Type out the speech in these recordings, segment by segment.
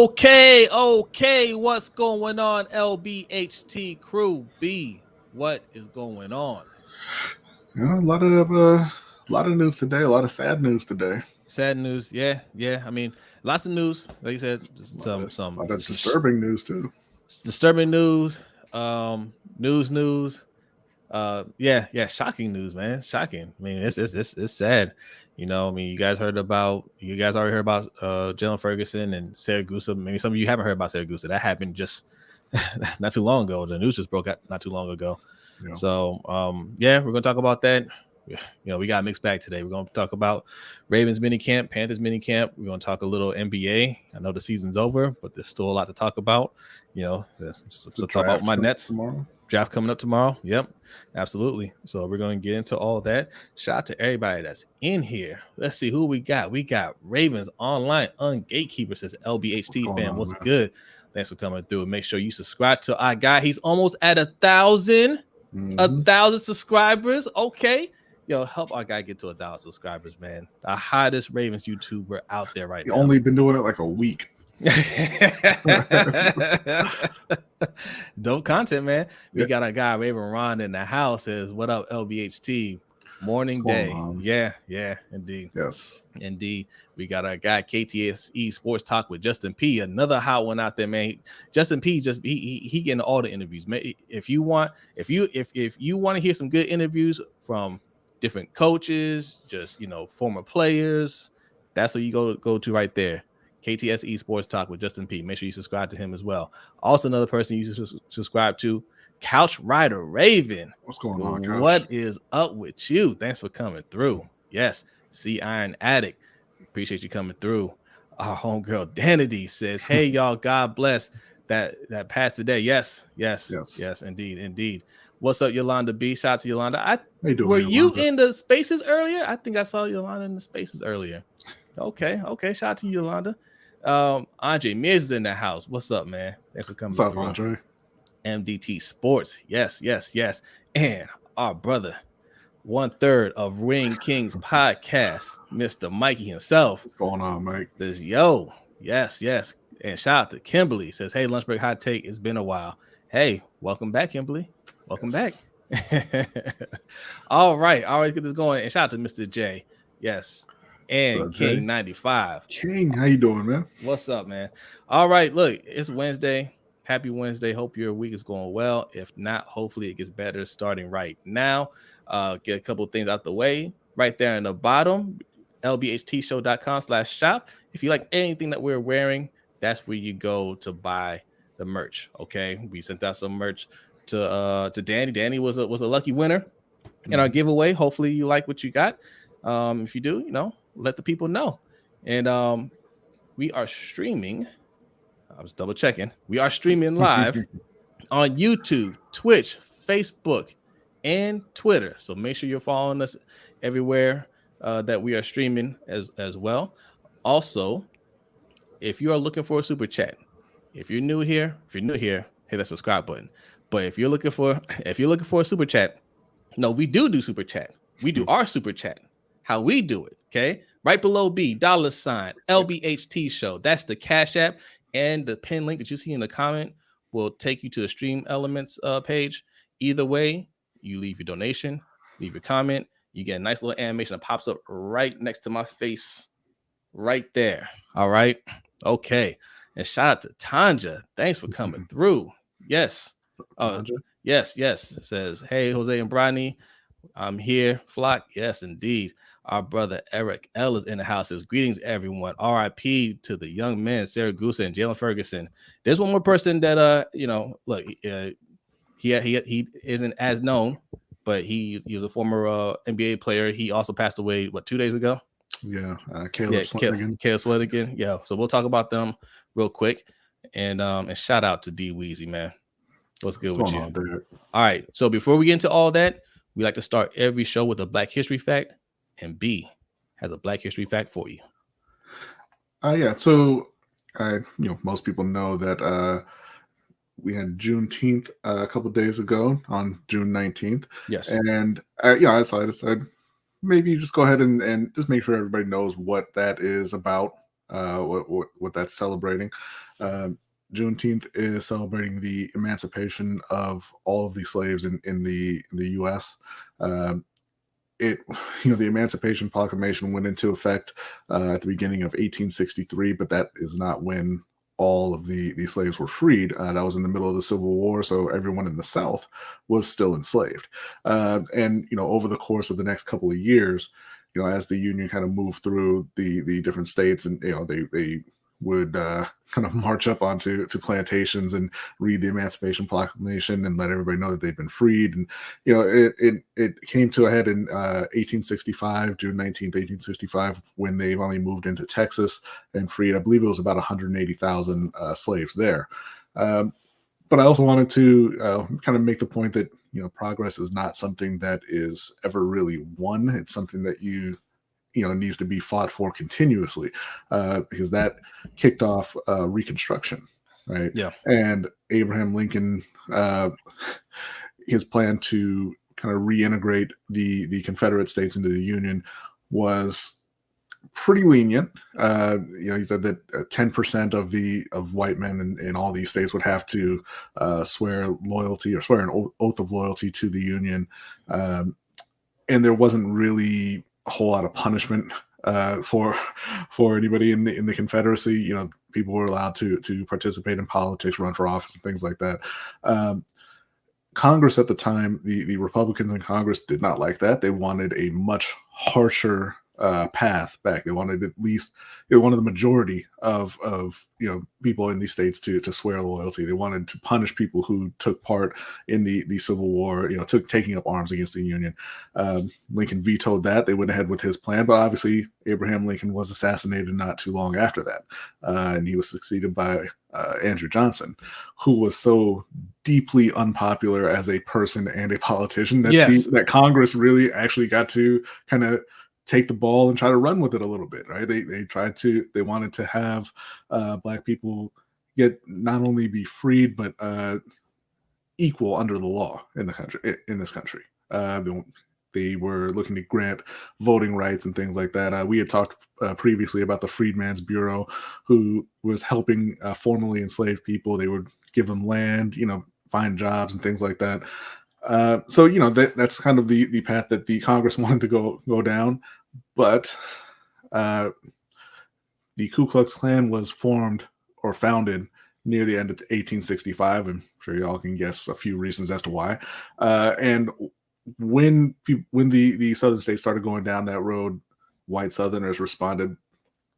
Okay. What's going on, LBHT crew? B, what is going on? A lot of news today. A lot of sad news today. Sad news, yeah. I mean, lots of news. Like you said, some a lot of disturbing news too. Disturbing news. News. Yeah. Shocking news, man. Shocking. I mean, it's sad. You know, I mean, you guys already heard about Jaylon Ferguson and Siragusa. Maybe some of you haven't heard about Siragusa. That happened just not too long ago. The news just broke out not too long ago. Yeah. So, we're gonna talk about that. You know, we got a mixed bag today. We're gonna talk about Ravens minicamp, Panthers minicamp. We're gonna talk a little NBA. I know the season's over, but there's still a lot to talk about. You know, so talk about my Nets tomorrow. Draft coming up tomorrow. Yep, absolutely. So we're going to get into all that. Shout out to everybody that's in here. Let's see who we got. We got Ravens Online Gatekeeper, says LBHT fan. What's good? Thanks for coming through. Make sure you subscribe to our guy. He's almost at 1,000. 1,000 subscribers. Okay. Yo, help our guy get to 1,000 subscribers, man. The hottest Ravens YouTuber out there right now. Only been doing it like a week. Dope content, man. We got a guy, Raven Ron, in the house. Says, "What up, LBHT? Morning day." Yeah, indeed. Yes, indeed. We got our guy, KTSE Sports Talk with Justin P. Another hot one out there, man. Justin P. He getting all the interviews, man. If you want to hear some good interviews from different coaches, just former players, that's what you go to right there. KTSE Sports Talk with Justin P. Make sure you subscribe to him as well. Also, another person you should subscribe to, Couch Rider Raven. What's going on, Couch? What is up with you? Thanks for coming through. Yes, Sea Iron Addict. Appreciate you coming through. Our homegirl Danity says, "Hey y'all, God bless that passed today." Yes, indeed. What's up, Yolanda B? Shout out to Yolanda. How you doing, were Yolanda? You in the spaces earlier? I think I saw Yolanda in the spaces earlier. Okay. Shout out to you, Yolanda. Andre Mears is in the house. What's up, man? Thanks for coming. What's up, Andre? MDT Sports. Yes. And our brother, 1/3 of Ring Kings podcast, Mr. Mikey himself. What's going on, Mike? Yes. And shout out to Kimberly. Says, "Hey, Lunch Break Hot Take. It's been a while." Hey, welcome back, Kimberly. Welcome back. All right. Always get this going. And shout out to Mr. J. Yes. And up, King 95. King, how you doing, man? What's up, man? All right, look, it's Wednesday. Happy Wednesday. Hope your week is going well. If not, hopefully it gets better starting right now. Get a couple of things out the way. Right there in the bottom, LBHTShow.com/shop. If you like anything that we're wearing, that's where you go to buy the merch. Okay, we sent out some merch to Danny. Danny was a lucky winner in our giveaway. Hopefully you like what you got. If you do, let the people know. And we are streaming. I was double checking. We are streaming live on YouTube, Twitch, Facebook, and Twitter. So make sure you're following us everywhere that we are streaming as well. Also, if you are looking for a super chat, if you're new here, hit that subscribe button. But if you're looking for a super chat, no, we do super chat. We do our super chat. How we do it, okay? Right below B, $ LBHT Show. That's the Cash App, and the pin link that you see in the comment will take you to the Stream Elements page. Either way, you leave your donation, leave your comment, you get a nice little animation that pops up right next to my face, right there. All right, okay. And shout out to Tanja. Thanks for coming through. Yes, yes. It says, "Hey, Jose and Brodny, I'm here. Flock." Yes, indeed. Our brother Eric L is in the house. Says, "Greetings, everyone. RIP to the young men, Siragusa and Jaylon Ferguson." There's one more person that look, he isn't as known, but he was a former NBA player. He also passed away 2 days ago. Yeah, Caleb Swanigan. Yeah, so we'll talk about them real quick, and shout out to D Weezy, man. What's good with you? All right, so before we get into all that, we like to start every show with a Black History fact. And B has a Black History fact for you. So most people know that we had Juneteenth a couple of days ago on June 19th. Yes. And so I decided maybe just go ahead and just make sure everybody knows what that is about. what that's celebrating. Juneteenth is celebrating the emancipation of all of the slaves in the U.S. It, the Emancipation Proclamation went into effect at the beginning of 1863, but that is not when all of the slaves were freed. That was in the middle of the Civil War, so everyone in the South was still enslaved. And over the course of the next couple of years, as the Union kind of moved through the different states, and they would kind of march up onto plantations and read the Emancipation Proclamation and let everybody know that they've been freed. And it came to a head in 1865, June 19th, 1865, when they finally moved into Texas and freed, I believe it was about 180,000 slaves there. But I also wanted to kind of make the point that progress is not something that is ever really won. It's something that needs to be fought for continuously, because that kicked off Reconstruction, right? Yeah. And Abraham Lincoln, his plan to kind of reintegrate the Confederate states into the Union was pretty lenient. He said that 10% of white men in all these states would have to swear loyalty or swear an oath of loyalty to the Union, and there wasn't really a whole lot of punishment for anybody in the Confederacy. People were allowed to participate in politics, run for office, and things like that. Congress at the time, the Republicans in Congress did not like that. They wanted a much harsher path back. They wanted the majority of people in these states to swear loyalty. They wanted to punish people who took part in the Civil War, taking up arms against the Union. Lincoln vetoed that. They went ahead with his plan, but obviously Abraham Lincoln was assassinated not too long after that, and he was succeeded by Andrew Johnson, who was so deeply unpopular as a person and a politician that that Congress really actually got to kind of take the ball and try to run with it a little bit, right? They wanted to have Black people not only be freed, but equal under the law in this country. They were looking to grant voting rights and things like that. We had talked previously about the Freedmen's Bureau, who was helping formerly enslaved people. They would give them land, find jobs and things like that. So that's kind of the path that the Congress wanted to go down. But the Ku Klux Klan was formed or founded near the end of 1865. I'm sure y'all can guess a few reasons as to why. And when the Southern states started going down that road, white Southerners responded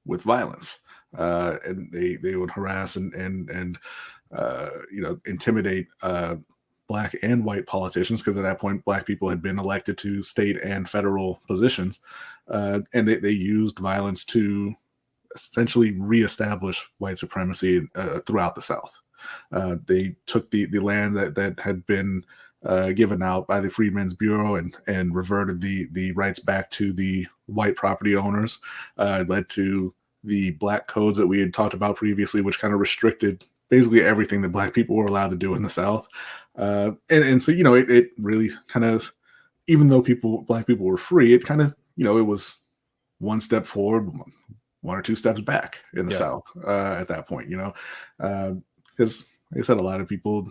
with violence, and they would harass and intimidate Black and white politicians, because at that point Black people had been elected to state and federal positions, and they used violence to essentially reestablish white supremacy throughout the South. They took the land that had been given out by the Freedmen's Bureau and reverted the rights back to the white property owners. It led to the Black codes that we had talked about previously, which kind of restricted basically everything that Black people were allowed to do in the South. And so, it really kind of, even though Black people were free, it kind of, it was one step forward, one or two steps back in the South at that point, because like I said, a lot of people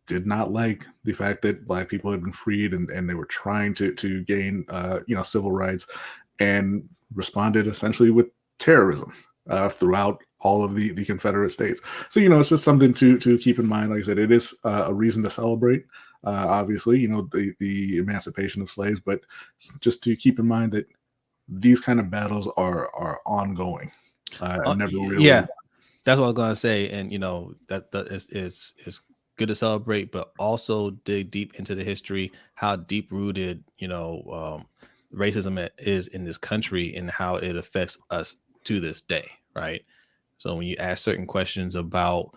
did not like the fact that Black people had been freed and they were trying to gain, civil rights, and responded essentially with terrorism throughout all of the Confederate states. So, it's just something to keep in mind. Like I said, it is a reason to celebrate, obviously, the emancipation of slaves, but just to keep in mind that these kind of battles are ongoing. Never really. Yeah, that's what I was going to say. And, that is good to celebrate, but also dig deep into the history, how deep rooted, racism is in this country and how it affects us to this day. Right. So when you ask certain questions about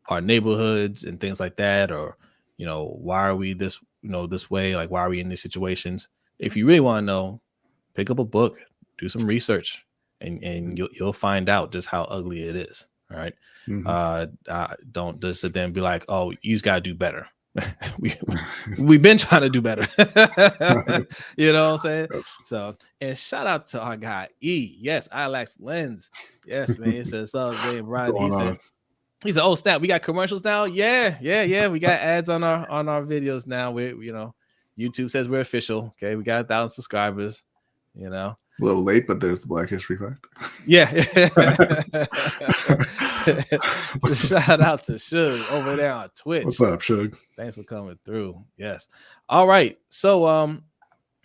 our neighborhoods and things like that, or, why are we this way? Like, why are we in these situations? If you really want to know, pick up a book, do some research, and you'll find out just how ugly it is. All right. Mm-hmm. Don't just sit there and be like, oh, you just got to do better. we've been trying to do better. You know what I'm saying? Yes. So, and shout out to our guy E. Yes, Ilax Lens. Yes, man. He says, Brian. He said, oh snap, we got commercials now. Yeah. We got ads on our videos now. YouTube says we're official. Okay, we got 1,000 subscribers. You know, a little late, but there's the Black History Fact. Yeah. Shout out to Suge over there on Twitch. What's up, Suge? Thanks for coming through. Yes. All right. So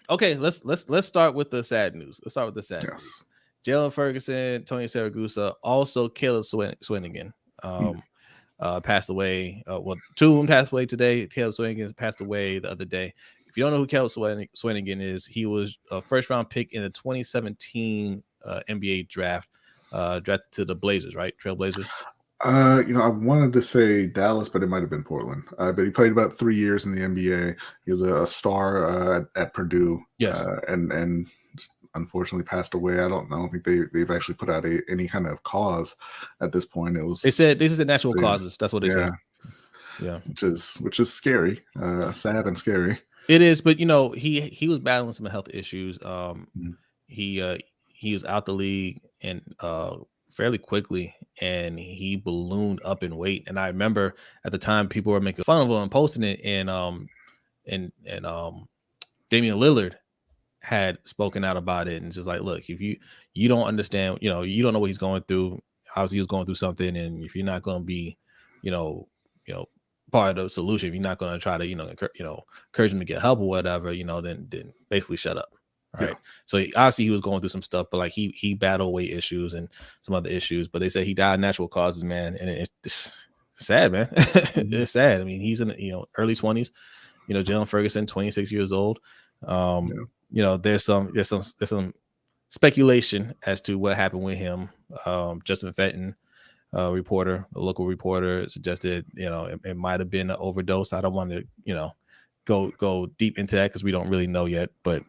okay, let's start with the sad news. Let's start with the sad news. Jaylon Ferguson, Tony Siragusa, also Caleb Swanigan passed away. Well, 2 of them passed away today. Caleb Swanigan passed away the other day. If you don't know who Caleb Swanigan is, he was a first-round pick in the 2017 NBA draft, drafted to the Blazers, right? Trailblazers. I wanted to say Dallas, but it might have been Portland. But he played about 3 years in the NBA. He was a star at Purdue. Yes, and unfortunately passed away. I don't think they've actually put out any kind of cause at this point. They said natural causes. That's what they said. Yeah, which is scary, sad and scary. It is, but he was battling some health issues. He was out the league and fairly quickly, and he ballooned up in weight. And I remember at the time people were making fun of him and posting it, and Damian Lillard had spoken out about it, and just like, look, if you don't understand, you don't know what he's going through. Obviously, he was going through something, and if you're not going to be, part of the solution, if you're not going to try to, encourage him to get help or whatever, then basically shut up. Right. Yeah. So obviously he was going through some stuff, but like he battled weight issues and some other issues. But they said he died of natural causes, man, and it's sad, man. It's sad. I mean, he's in the early 20s. Jaylon Ferguson, 26 years old. There's some speculation as to what happened with him. Justin Fenton, a local reporter, suggested it might have been an overdose. I don't want to go deep into that because we don't really know yet, but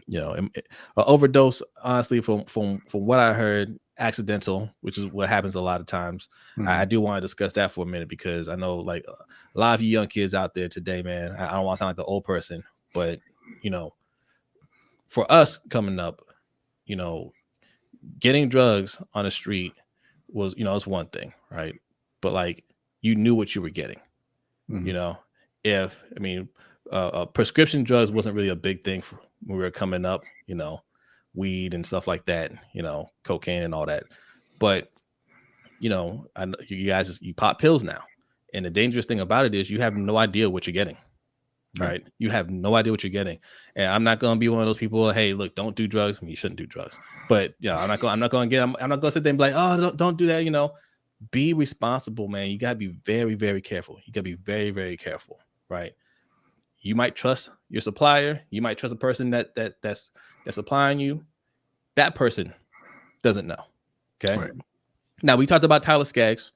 an overdose, honestly, from what I heard, accidental, which is what happens a lot of times. I do want to discuss that for a minute because I know like a lot of you young kids out there today, man, I don't want to sound like the old person, but for us coming up, getting drugs on the street was, it's one thing, right? But like you knew what you were getting. Prescription drugs wasn't really a big thing when we were coming up, weed and stuff like that, cocaine and all that. But, I know you guys you pop pills now. And the dangerous thing about it is you have no idea what you're getting. Right. You have no idea what you're getting. And I'm not going to be one of those people, hey, look, don't do drugs. You shouldn't do drugs. But I'm not going to sit there and be like, oh, don't do that. Be responsible, man. You got to be very, very careful. You got to be very, very careful. Right. You might trust your supplier. You might trust a person that's supplying you. That person doesn't know. Okay. Right. Now we talked about Tyler Skaggs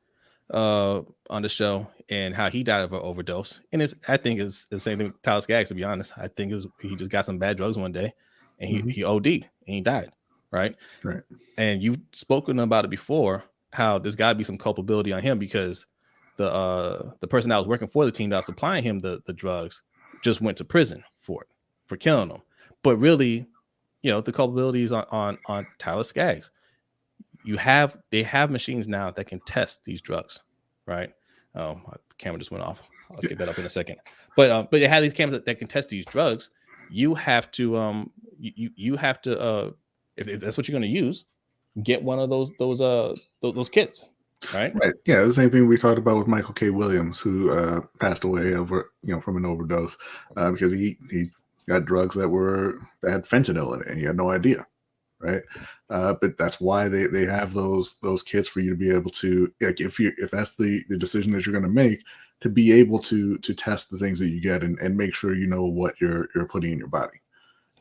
on the show and how he died of an overdose. And I think it's the same thing with Tyler Skaggs, to be honest. I think he just got some bad drugs one day and he OD'd and he died. Right. And you've spoken about it before, how there's got to be some culpability on him because the person that was working for the team that was supplying him the drugs just went to prison for killing him. But really, the culpability is on Tyler Skaggs. They have machines now that can test these drugs, right? Oh, my camera just went off. I'll get that up in a second. But they have these cameras that can test these drugs. You have to you have to if that's what you're going to use, get one of those kits. Right. Yeah, the same thing we talked about with Michael K. Williams, who passed away from an overdose because he got drugs that had fentanyl in it, and he had no idea. Right. But that's why they have those kits for you to be able to, like, if that's the decision that you're going to make, to be able to test the things that you get and make sure you know what you're putting in your body.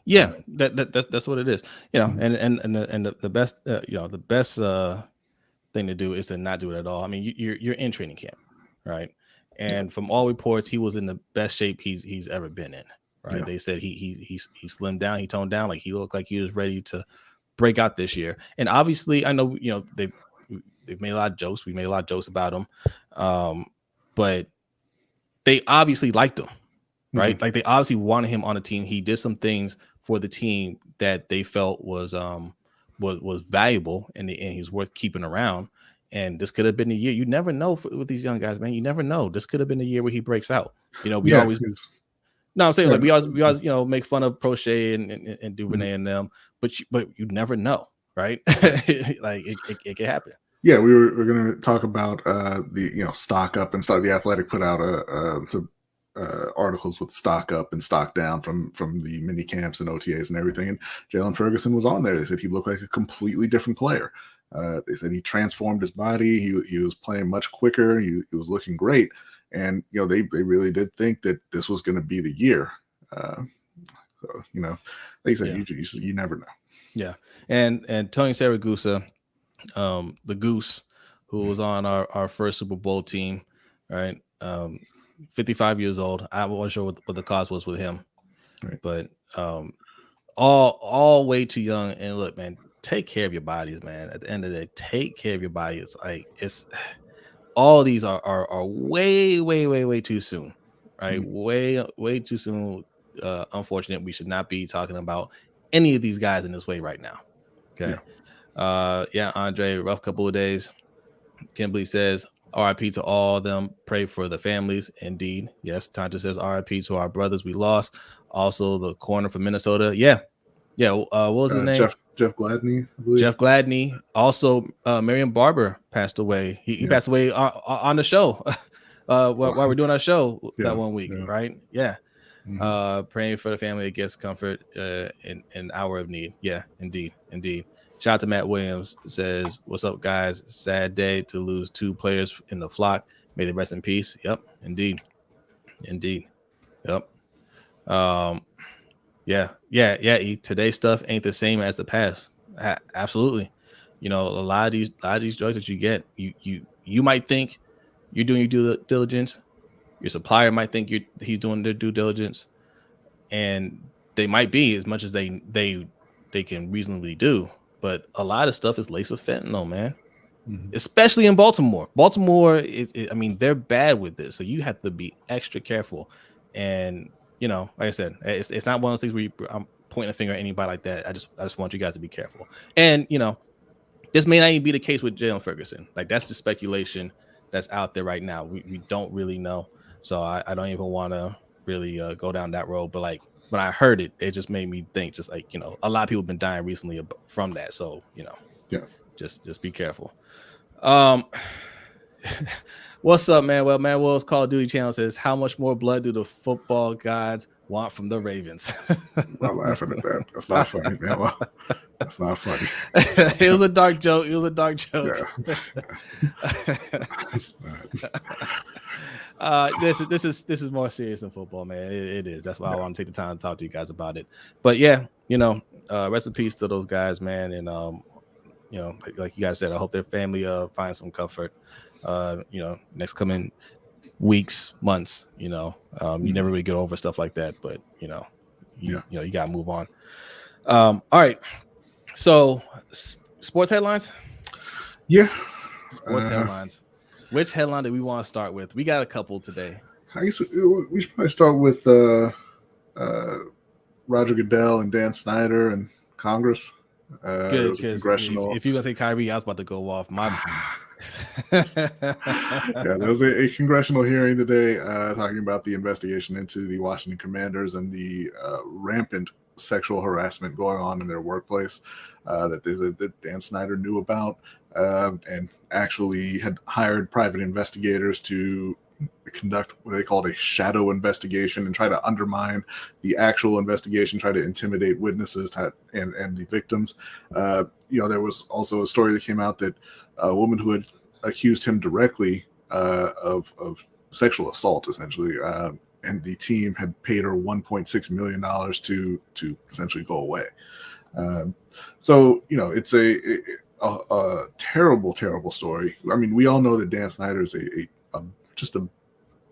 Yeah, that's what it is. And the best the best thing to do is to not do it at all. I mean, you're in training camp, right? And from all reports, he was in the best shape he's ever been in. Right? Yeah. They said he slimmed down, he toned down, like he looked like he was ready to break out this year. And obviously, I know they've made a lot of jokes. We made a lot of jokes about him, but they obviously liked him, right? Mm-hmm. Like they obviously wanted him on the team. He did some things for the team that they felt was valuable and he's worth keeping around. And this could have been the year. You never know with these young guys, man. You never know. This could have been the year where he breaks out. You know, we always. No, I'm saying like we always you know make fun of Prochet and Duvernay and them, but you never know, right? Like it can happen. Yeah, we're going to talk about the stock up and stock. The Athletic put out some articles with stock up and stock down from the mini camps and OTAs and everything. And Jaylon Ferguson was on there. They said he looked like a completely different player. They said he transformed his body. He was playing much quicker. He was looking great. And, they really did think that this was going to be the year. So, like I said, you never know. Yeah. And Tony Siragusa, the Goose, who was on our first Super Bowl team, right? 55 years old. I wasn't sure what the cause was with him. Right. But all way too young. And look, man, take care of your bodies, man. At the end of the day, take care of your body. It's all these are way too soon, right? Way too soon. Unfortunate. We should not be talking about any of these guys in this way right now. Okay. Andre, rough couple of days. Kimberly says RIP to all of them. Pray for the families. Indeed. Yes. Tanja says RIP to our brothers we lost. Also the corner from Minnesota. Yeah. What was his name? Jeff Gladney, I believe. Jeff Gladney. Also, Marion Barber passed away. He passed away on the show while we're doing our show that 1 week, right? Yeah. Mm-hmm. Praying for the family that gets comfort in hour of need. Yeah, indeed. Shout out to Matt Williams. Says, "What's up, guys? Sad day to lose 2 players in the flock. May they rest in peace." Yep, indeed. Yep. Yeah. Today's stuff ain't the same as the past. Absolutely. A lot of these drugs that you get, you might think you're doing your due diligence. Your supplier might think he's doing their due diligence, and they might be as much as they can reasonably do. But a lot of stuff is laced with fentanyl, man. Mm-hmm. Especially in Baltimore. Baltimore, they're bad with this, so you have to be extra careful. And like I said, it's not one of those things where I'm pointing a finger at anybody like that. I just want you guys to be careful. And this may not even be the case with Jaylon Ferguson. Like that's the speculation that's out there right now. We don't really know. So I don't even want to really go down that road. But like when I heard it, it just made me think. Just like a lot of people have been dying recently from that. So just be careful. What's up, man? Well, man, Will's Call of Duty channel says, how much more blood do the football gods want from the Ravens? I'm not laughing at that. That's not funny, man. Well, that's not funny. It was a dark joke. This is more serious than football, man. It is. That's why I want to take the time to talk to you guys about it. But yeah, rest in peace to those guys, man. And like you guys said, I hope their family finds some comfort. Next coming weeks, months. You never really get over stuff like that, but you gotta move on. All right. So, sports headlines. Yeah. Sports headlines. Which headline do we want to start with? We got a couple today. I guess we should probably start with Roger Goodell and Dan Snyder and Congress. Good, because if you're gonna say Kyrie, I was about to go off. There was a congressional hearing today talking about the investigation into the Washington Commanders and the rampant sexual harassment going on in their workplace that Dan Snyder knew about and actually had hired private investigators to conduct what they called a shadow investigation and try to undermine the actual investigation, try to intimidate witnesses and the victims. There was also a story that came out that a woman who had accused him directly of sexual assault, essentially, and the team had paid her $1.6 million to essentially go away. It's a terrible, terrible story. I mean, we all know that Dan Snyder is just a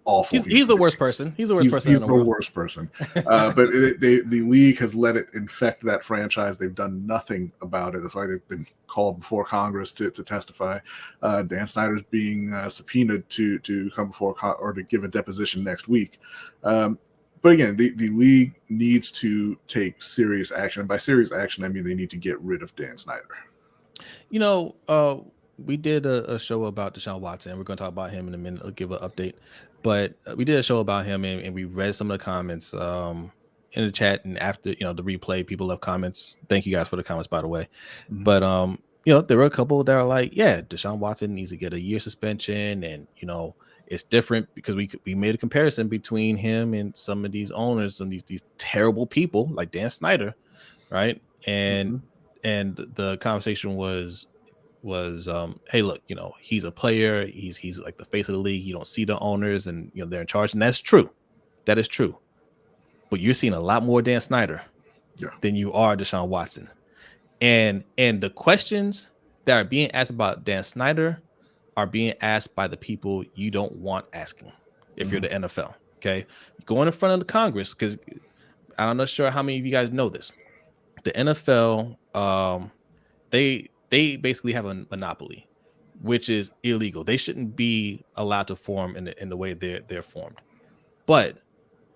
awful. He's the worst person. He's the worst person. He's the worst person. But the league has let it infect that franchise. They've done nothing about it. That's why they've been called before Congress to testify. Dan Snyder's being subpoenaed to come before or to give a deposition next week. But again, the league needs to take serious action. And by serious action, I mean they need to get rid of Dan Snyder. You know, we did a show about Deshaun Watson. We're going to talk about him in a minute. I'll give an update. But we did a show about him, and we read some of the comments in the chat. And after, you know, the replay, people left comments. Thank you guys for the comments, by the way. Mm-hmm. But, you know, there were a couple that are like, yeah, Deshaun Watson needs to get a year suspension. And, you know, it's different because we made a comparison between him and some of these owners and these terrible people like Dan Snyder, right? And the conversation was hey, look, you know, he's a player, he's like the face of the league. You don't see the owners, and you know they're in charge, and that's true. That is true. But you're seeing a lot more Dan Snyder than you are Deshaun Watson. And the questions that are being asked about Dan Snyder are being asked by the people you don't want asking if you're the NFL. Okay. Going in front of the Congress, because I'm not sure how many of you guys know this. The NFL, they basically have a monopoly, which is illegal. They shouldn't be allowed to form in the way they're formed. But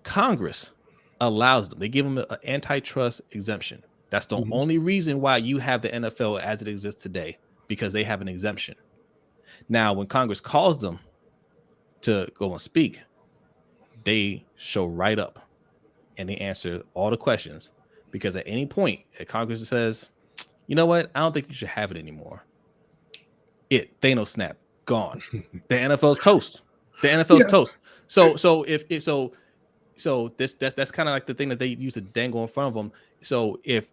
Congress allows them. They give them an antitrust exemption. That's the only reason why you have the NFL as it exists today, because they have an exemption. Now, when Congress calls them to go and speak, they show right up and they answer all the questions, because at any point, if Congress says, you know what, I don't think you should have it anymore, Thanos snap, gone. The NFL's toast. The NFL's toast. So that's kind of like the thing that they use to dangle in front of them. So if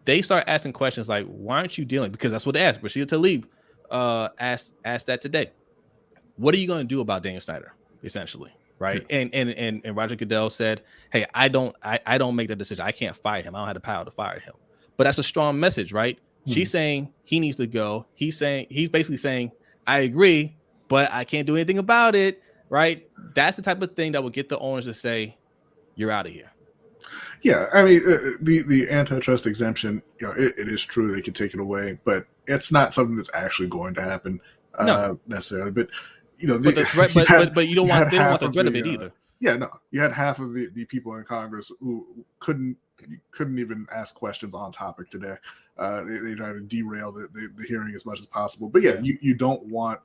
they start asking questions like, why aren't you dealing? Because that's what they asked. Rashida Tlaib asked that today. What are you going to do about Daniel Snyder, essentially, right? Yeah. And Roger Goodell said, hey, I don't make that decision. I can't fire him. I don't have the power to fire him. But that's a strong message, right? She's saying he needs to go. He's basically saying, I agree, but I can't do anything about it, right? That's the type of thing that will get the owners to say, you're out of here. Yeah, I mean, the antitrust exemption, you know, it is true they could take it away, but it's not something that's actually going to happen necessarily. But you know, but you don't want the threat of it either. Yeah, no, you had half of the people in Congress who couldn't even ask questions on topic today. They tried to derail the hearing as much as possible. But yeah, you don't want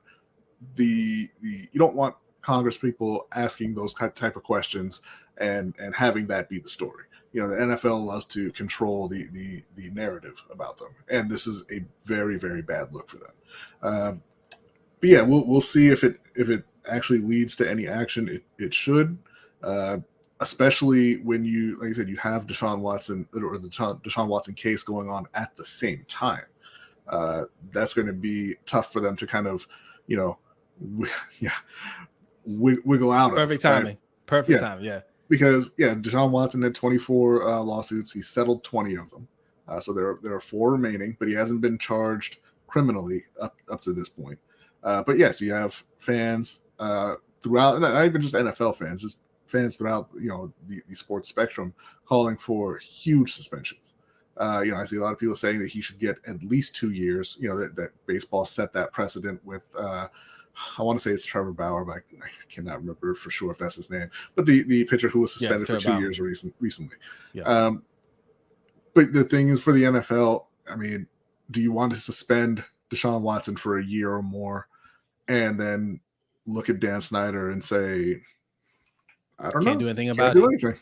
you don't want Congress people asking those type of questions and having that be the story. You know, the NFL loves to control the narrative about them, and this is a very, very bad look for them. But yeah, we'll see if it actually leads to any action. It should, especially when you, like I said, you have Deshaun Watson or the Deshaun Watson case going on at the same time. That's going to be tough for them to kind of, you know, wiggle out of. Perfect timing. Right? Perfect time. Yeah. Because Deshaun Watson had 24 lawsuits. He settled 20 of them. So there are 4 remaining, but he hasn't been charged criminally up to this point. But yes, you have fans throughout, not even just NFL fans, just fans throughout, you know, the sports spectrum calling for huge suspensions. You know, I see a lot of people saying that he should get at least 2 years. You know, that baseball set that precedent with. I want to say it's Trevor Bauer, but I cannot remember for sure if that's his name. But the pitcher who was suspended for 2 years recently. Yeah. But the thing is, for the NFL, I mean, do you want to suspend Deshaun Watson for a year or more, and then look at Dan Snyder and say, I don't know, can't do anything about it?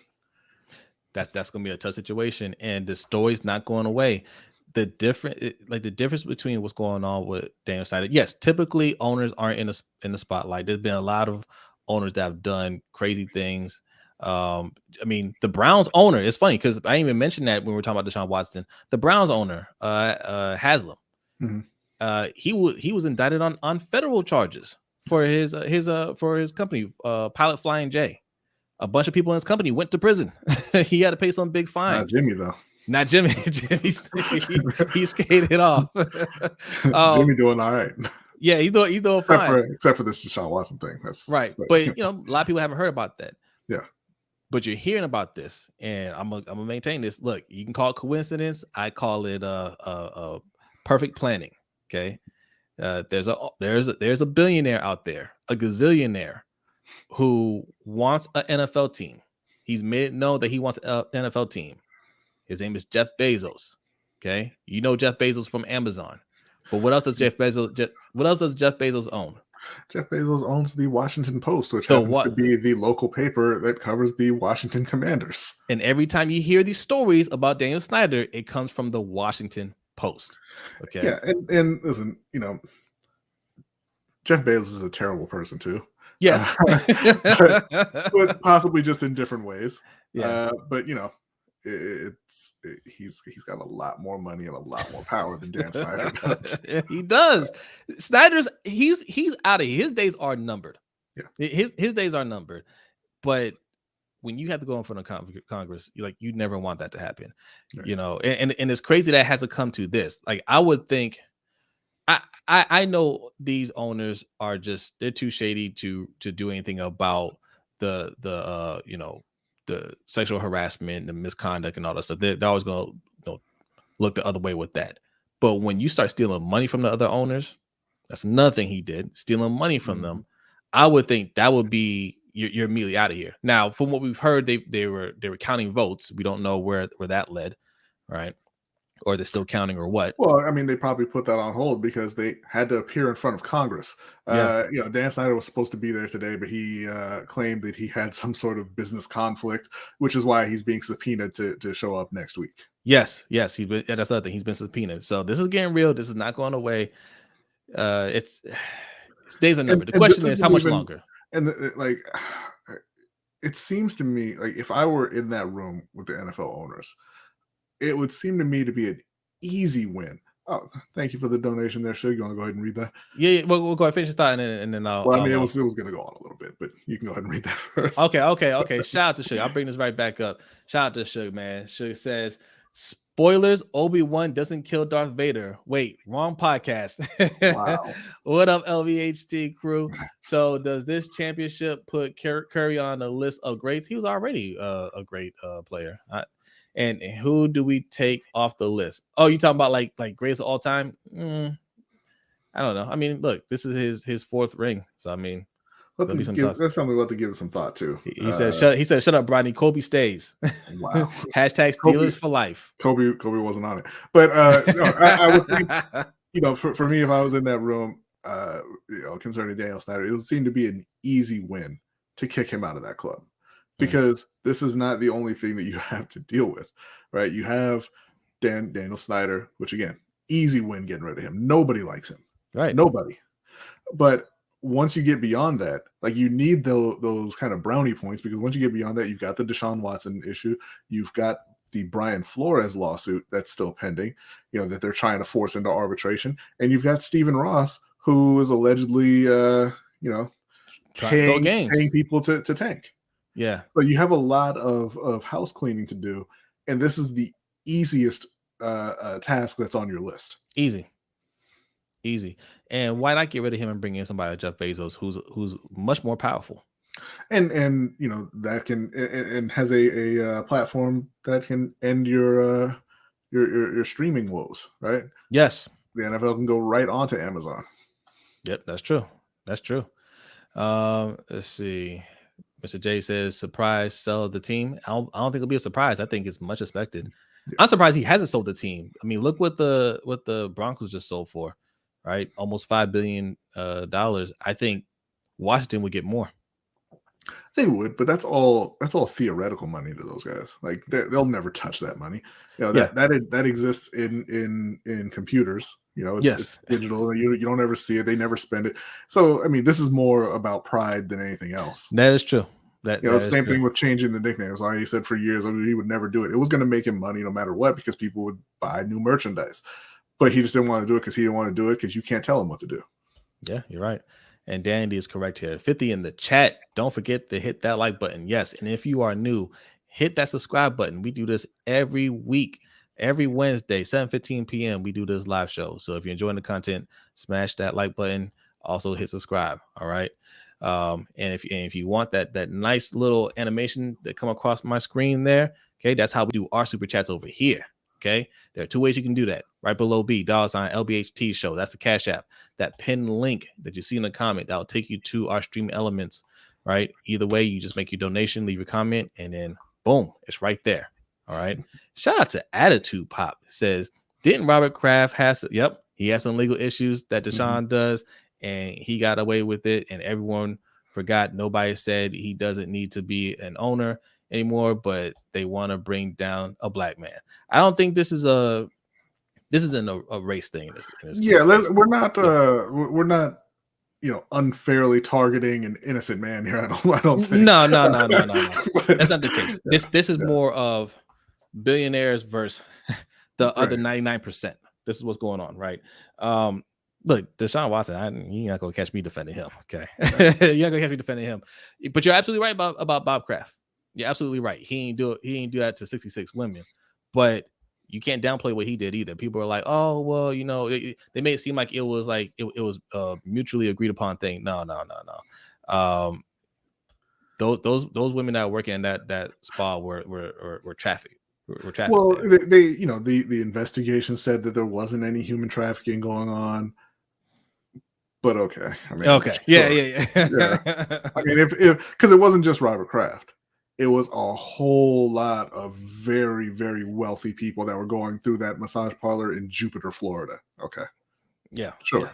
That's going to be a tough situation, and the story's not going away. The difference between what's going on with Daniel Snyder. Yes, typically owners aren't in the spotlight. There's been a lot of owners that have done crazy things. I mean, the Browns owner, it's funny because I didn't even mention that when we were talking about Deshaun Watson. The Browns owner, Haslam, he was indicted on federal charges for his company, Pilot Flying J. A bunch of people in his company went to prison. He had to pay some big fine. Not Jimmy though. Not Jimmy. Jimmy he skated off. Jimmy doing all right. Yeah, he's doing fine. Except for this Deshaun Watson thing. That's right. But a lot of people haven't heard about that. Yeah. But you're hearing about this, and I'm gonna maintain this. Look, you can call it coincidence. I call it perfect planning. Okay, there's a billionaire out there, a gazillionaire, who wants an NFL team. He's made it known that he wants an NFL team. His name is Jeff Bezos. Okay, you know Jeff Bezos from Amazon, but what else does Jeff Bezos own? Jeff Bezos owns the Washington Post, which happens to be the local paper that covers the Washington Commanders. And every time you hear these stories about Daniel Snyder, it comes from the Washington Post. Okay. Yeah, and listen, Jeff Bezos is a terrible person too. Yes, but possibly just in different ways. Yeah. But he's got a lot more money and a lot more power than Dan Snyder does. He does. Snyder's he's out of here. His days are numbered. Yeah, his days are numbered. But when you have to go in front of Congress, you never want that to happen. Right. And it's crazy that it has to come to this. Like, I would think, I know these owners are they're too shady to do anything about the sexual harassment, the misconduct, and all that stuff. They're always going to look the other way with that. But when you start stealing money from the other owners, that's another thing he did, stealing money from them. I would think that would be you're immediately out of here. Now, from what we've heard, they were counting votes. We don't know where that led, right? Or they're still counting, or what? Well, I mean, they probably put that on hold because they had to appear in front of Congress. Dan Snyder was supposed to be there today, but he claimed that he had some sort of business conflict, which is why he's being subpoenaed to show up next week. Yes, that's the other thing. He's been subpoenaed. So this is getting real. This is not going away. It's days are numbered. The question is, how much longer? And it seems to me like if I were in that room with the NFL owners, it would seem to me to be an easy win. Oh, thank you for the donation there, Shug. You want to go ahead and read that? Yeah, we'll go ahead and finish the thought, and then I'll... Well, I mean, it was going to go on a little bit, but you can go ahead and read that first. Okay. Shout out to Shug. I'll bring this right back up. Shout out to Shug, man. Shug says, spoilers, Obi-Wan doesn't kill Darth Vader. Wait, wrong podcast. Wow. What up, LBHT crew? So does this championship put Curry on the list of greats? He was already a great player. And who do we take off the list? Oh, you talking about like greatest of all time? I don't know. I mean, look, this is his fourth ring. So I mean, that's something about to give it some thought too. He said, "Shut up, Brodny. Kobe stays." Wow. Hashtag Steelers for life. Kobe wasn't on it, but I would think, for me, if I was in that room, concerning Daniel Snyder, it would seem to be an easy win to kick him out of that club. Because this is not the only thing that you have to deal with, right? You have Daniel Snyder, which again, easy win getting rid of him. Nobody likes him, right? Nobody. But once you get beyond that, like you need those kind of brownie points, because once you get beyond that, you've got the Deshaun Watson issue, you've got the Brian Flores lawsuit that's still pending, that they're trying to force into arbitration, and you've got Stephen Ross, who is allegedly, paying people to tank. Yeah. But you have a lot of house cleaning to do, and this is the easiest task that's on your list. Easy. And why not get rid of him and bring in somebody like Jeff Bezos, who's much more powerful, and that can and has a platform that can end your streaming woes, right? Yes. The NFL can go right onto Amazon. Yep, that's true. Let's see. Mr. J says, surprise, sell the team. I don't think it'll be a surprise. I think it's much expected. Yeah. I'm surprised he hasn't sold the team. I mean, look what the Broncos just sold for, right? Almost $5 billion. I think Washington would get more. They would, but that's all theoretical money to those guys. Like they'll never touch that money. That exists in computers. It's digital. You don't ever see it. They never spend it. So I mean, this is more about pride than anything else. That is true. Same thing with changing the nicknames. Why he said for years he would never do it. It was going to make him money no matter what, because people would buy new merchandise. But he just didn't want to do it because he didn't want to do it because you can't tell him what to do. Yeah, you're right. And Dandy is correct here. 50 in the chat. Don't forget to hit that like button. Yes. And if you are new, hit that subscribe button. We do this every week. Every Wednesday, 7:15 p.m., we do this live show. So if you're enjoying the content, smash that like button. Also hit subscribe. All right. And if you want that nice little animation that come across my screen there, okay, that's how we do our super chats over here. Okay, there are two ways you can do that. Right below B, $ LBHT Show. That's the Cash App. That pinned link that you see in the comment that will take you to our stream elements. Right. Either way, you just make your donation, leave your comment, and then boom, it's right there. All right. Shout out to Attitude Pop. It says, didn't Robert Kraft has? Yep, he has some legal issues that Deshaun does. And he got away with it, and everyone forgot. Nobody said he doesn't need to be an owner anymore, but they want to bring down a black man. I don't think this isn't a race thing. We're not unfairly targeting an innocent man here. I don't think. No. That's not the case. This is more of billionaires versus the other 99%. This is what's going on, right? Look, Deshaun Watson, you're not gonna catch me defending him. Okay, you're not gonna catch me defending him. But you're absolutely right about Bob Kraft. You're absolutely right. He ain't do that to 66 women. But you can't downplay what he did either. People are like, oh well, they made it seem like it was a mutually agreed upon thing. No. Those women that were working in that spa were trafficked. Well, the investigation said that there wasn't any human trafficking going on. But okay. I mean, okay. Sure. Yeah. I mean, if because it wasn't just Robert Kraft, it was a whole lot of very, very wealthy people that were going through that massage parlor in Jupiter, Florida. Okay. Yeah. Sure.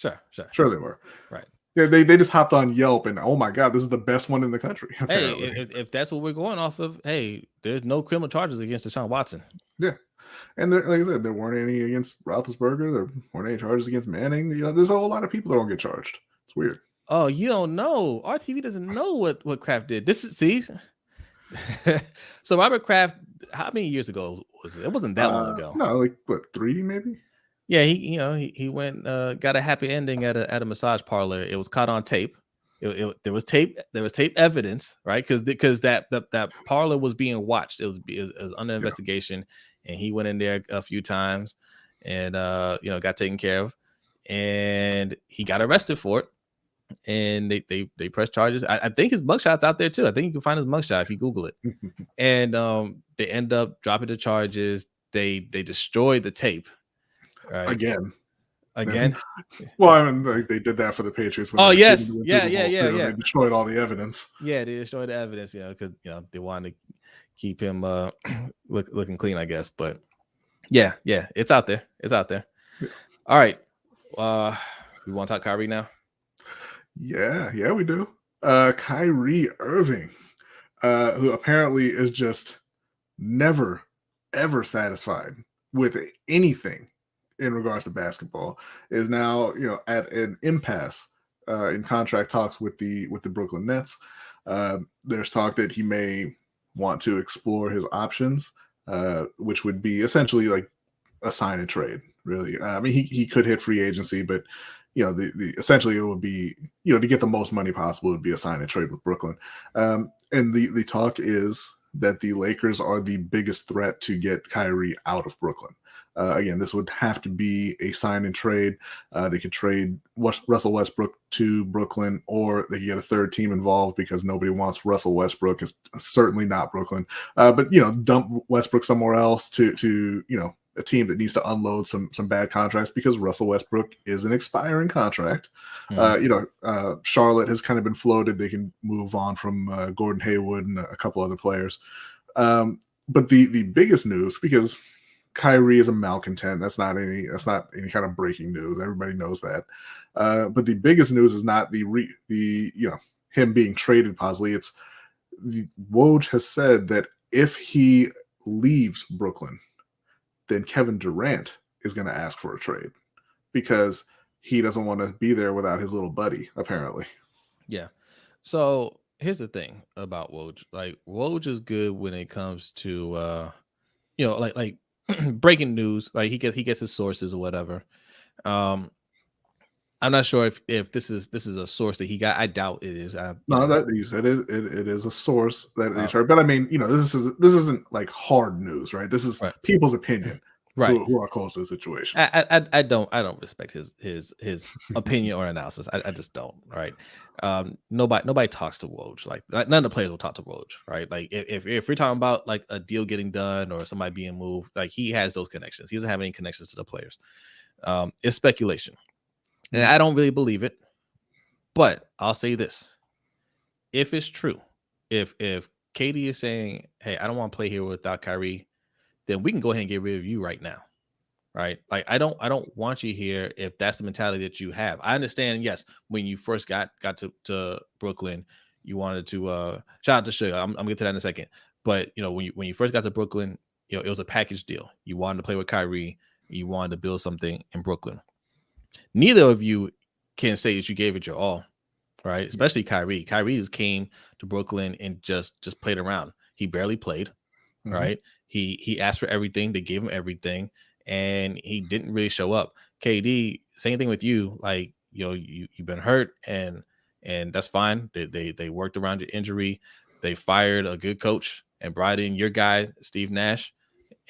Yeah. Sure they were. Right. Yeah, they just hopped on Yelp and oh my God, this is the best one in the country. Apparently. Hey, if that's what we're going off of, hey, there's no criminal charges against Deshaun Watson. Yeah. And like I said, there weren't any against Roethlisberger. There weren't any charges against Manning. There's a whole lot of people that don't get charged. It's weird. Oh, you don't know. RTV doesn't know what Kraft did. See. So Robert Kraft, how many years ago was it? It wasn't that long ago. No, like what, 3 maybe? Yeah, he went got a happy ending at a massage parlor. It was caught on tape. There was tape evidence, right? Because that parlor was being watched. It was under investigation, and he went in there a few times, and got taken care of, and he got arrested for it, and they pressed charges. I think his mugshot's out there too. I think you can find his mugshot if you Google it, and they end up dropping the charges. They destroyed the tape, right? Again. Well, I mean, like, they did that for the Patriots. Oh yes, yeah. They destroyed all the evidence. Yeah, they destroyed the evidence. Because they wanted to keep him looking clean, I guess. But yeah, it's out there. Yeah. All right, we want to talk Kyrie now. Yeah, we do. Kyrie Irving, who apparently is just never ever satisfied with anything in regards to basketball, is now at an impasse in contract talks with the Brooklyn Nets. There's talk that he may want to explore his options, which would be essentially like a sign and trade. Really, I mean, he could hit free agency, but the essentially it would be to get the most money possible, it would be a sign and trade with Brooklyn. And the talk is that the Lakers are the biggest threat to get Kyrie out of Brooklyn. Again, this would have to be a sign and trade. They could trade Russell Westbrook to Brooklyn, or they could get a third team involved because nobody wants Russell Westbrook. It's certainly not Brooklyn. But dump Westbrook somewhere else to a team that needs to unload some bad contracts, because Russell Westbrook is an expiring contract. Charlotte has kind of been floated. They can move on from Gordon Hayward and a couple other players. But the biggest news, because Kyrie is a malcontent. That's not any kind of breaking news. Everybody knows that. But the biggest news is not him being traded possibly. It's Woj has said that if he leaves Brooklyn, then Kevin Durant is going to ask for a trade, because he doesn't want to be there without his little buddy, apparently. Yeah. So here's the thing about Woj. Like, Woj is good when it comes to like breaking news. Like he gets his sources or whatever. I'm not sure if this is a source that he got. I doubt it is. No, that you said it is a source that is heard. But I mean, this isn't like hard news, right? This is right. people's opinion, right? Who are close to the situation. I don't respect his opinion or analysis. I just don't. Right? Nobody talks to Woj. Like none of the players will talk to Woj. Right? Like if we're talking about like a deal getting done or somebody being moved, like he has those connections. He doesn't have any connections to the players. It's speculation. And I don't really believe it, but I'll say this: if it's true, if KD is saying, "Hey, I don't want to play here without Kyrie," then we can go ahead and get rid of you right now, right? Like I don't want you here if that's the mentality that you have. I understand, yes, when you first got to Brooklyn, you wanted to shout out to Sugar. I'm gonna get to that in a second, but when you first got to Brooklyn, it was a package deal. You wanted to play with Kyrie, you wanted to build something in Brooklyn. Neither of you can say that you gave it your all, right? Especially Kyrie. Kyrie just came to Brooklyn and just played around. He barely played, right? He asked for everything. They gave him everything, and he didn't really show up. KD, same thing with you. Like you've been hurt, and that's fine. They worked around your injury. They fired a good coach and brought in your guy, Steve Nash.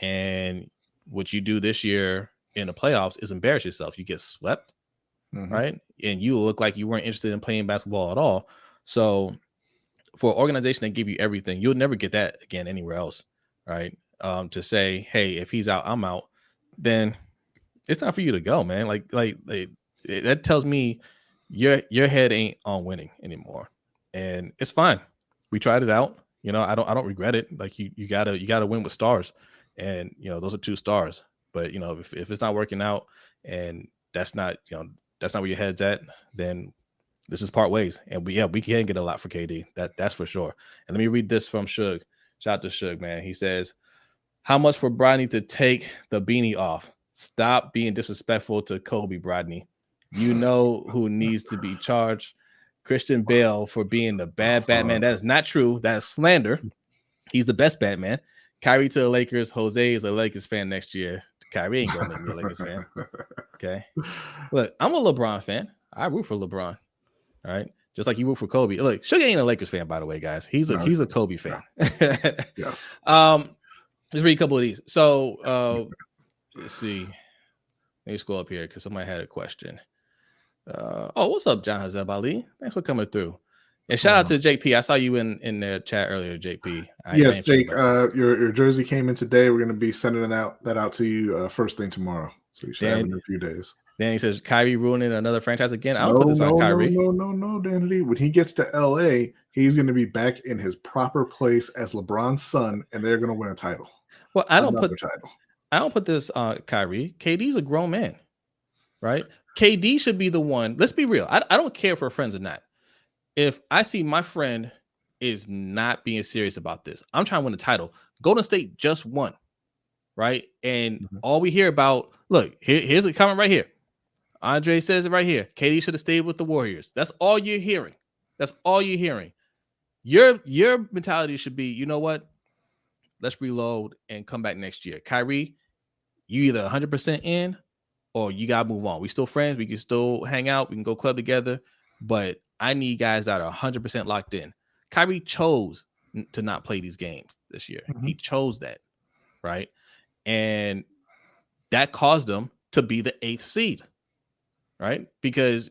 And what you do this year in the playoffs is embarrass yourself. You get swept, right? And you look like you weren't interested in playing basketball at all. So for an organization that give you everything, you'll never get that again anywhere else, right? To say, hey, if he's out, I'm out, then it's not for you to go, man. That tells me your head ain't on winning anymore, and it's fine. We tried it out. I don't regret it. Like you gotta win with stars, and those are 2 stars. But if it's not working out and that's not where your head's at, then this is part ways. And we can get a lot for KD. That's for sure. And let me read this from Suge. Shout out to Suge, man. He says, "How much for Brodny to take the beanie off? Stop being disrespectful to Kobe, Brodny. You know who needs to be charged. Christian Bale for being the bad Batman." That is not true. That is slander. He's the best Batman. Kyrie to the Lakers. Jose is a Lakers fan next year. Kyrie ain't gonna make me a Lakers fan. Okay. Look, I'm a LeBron fan. I root for LeBron. All right. Just like you root for Kobe. Look, Sugar ain't a Lakers fan, by the way, guys. He's a Kobe fan. Yes. Let's read a couple of these. So let's see. Let me scroll up here because somebody had a question. What's up, John Hazeb Ali? Thanks for coming through. And shout out to JP. I saw you in the chat earlier, JP. Yes, Jake. Your jersey came in today. We're going to be sending that out to you first thing tomorrow. So you should have it in a few days. Then he says Kyrie ruining another franchise again. I don't put this on Kyrie. No, Danity. When he gets to LA, he's going to be back in his proper place as LeBron's son, and they're going to win a title. Well, I don't put this on Kyrie. KD's a grown man, right? KD should be the one. Let's be real. I don't care if we're friends or not. If I see my friend is not being serious about this, I'm trying to win a title. Golden State just won, right? And all we hear about, look, here's a comment right here. Andre says it right here. KD should have stayed with the Warriors. That's all you're hearing. That's all you're hearing. Your mentality should be, you know what? Let's reload and come back next year. Kyrie, you either 100% in or you got to move on. We still friends. We can still hang out. We can go club together. But I need guys that are 100% locked in. Kyrie chose to not play these games this year. He chose that, right? And that caused them to be the 8th seed, right? Because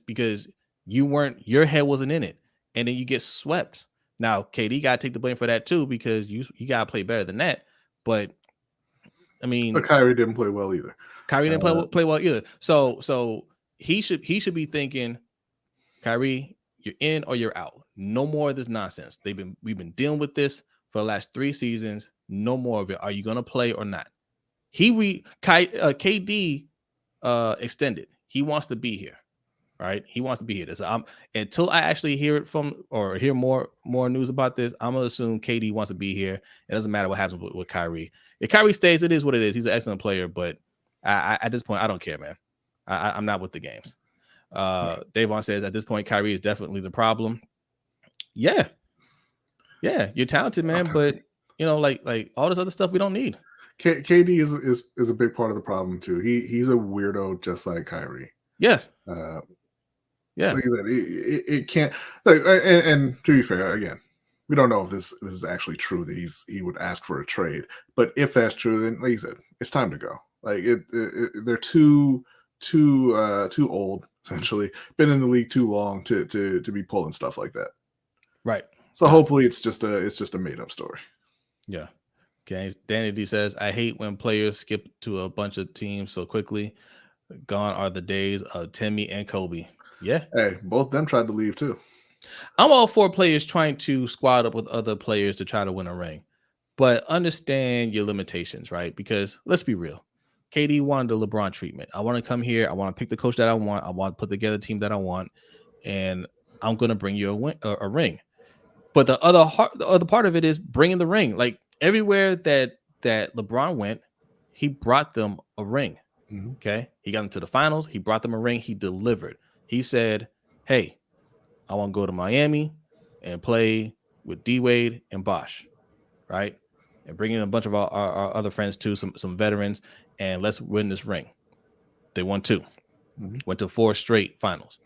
your head wasn't in it. And then you get swept. Now, KD got to take the blame for that too, because you got to play better than that. But, I mean... But Kyrie didn't play well either. Kyrie didn't play well either. So he should be thinking, Kyrie, you're in or you're out. No more of this nonsense. We've been dealing with this for the last 3 seasons. No more of it. Are you going to play or not? KD extended. He wants to be here, right? He wants to be here. So until I actually hear it from or hear more news about this, I'm gonna assume KD wants to be here. It doesn't matter what happens with Kyrie. If Kyrie stays, it is what it is. He's an excellent player, but I at this point I don't care, man. I'm not with the games. Davon says at this point Kyrie is definitely the problem. Yeah, you're talented, man, but like all this other stuff we don't need. KD is a big part of the problem too. He's a weirdo just like Kyrie. Yes. Yeah. Like that, it can't. Like, and to be fair, again, we don't know if this is actually true that he would ask for a trade. But if that's true, then like you said, it's time to go. Like they're too old, essentially. Been in the league too long to be pulling stuff like that. Right. So hopefully it's just a made up story. Yeah. Okay. Danny D says, I hate when players skip to a bunch of teams so quickly. Gone are the days of Timmy and Kobe. Yeah. Hey, both them tried to leave too. I'm all for players trying to squad up with other players to try to win a ring, but understand your limitations, right? Because let's be real. KD wanted the LeBron treatment. I want to come here. I want to pick the coach that I want. I want to put together a team that I want, and I'm going to bring you a ring. But the other part of it is bringing the ring. Like everywhere that LeBron went, he brought them a ring. Mm-hmm. Okay, he got into the finals. He brought them a ring. He delivered. He said, "Hey, I want to go to Miami and play with D Wade and Bosh, right? And bring in a bunch of our other friends too, some veterans, and let's win this ring." They won 2, went to 4 straight finals.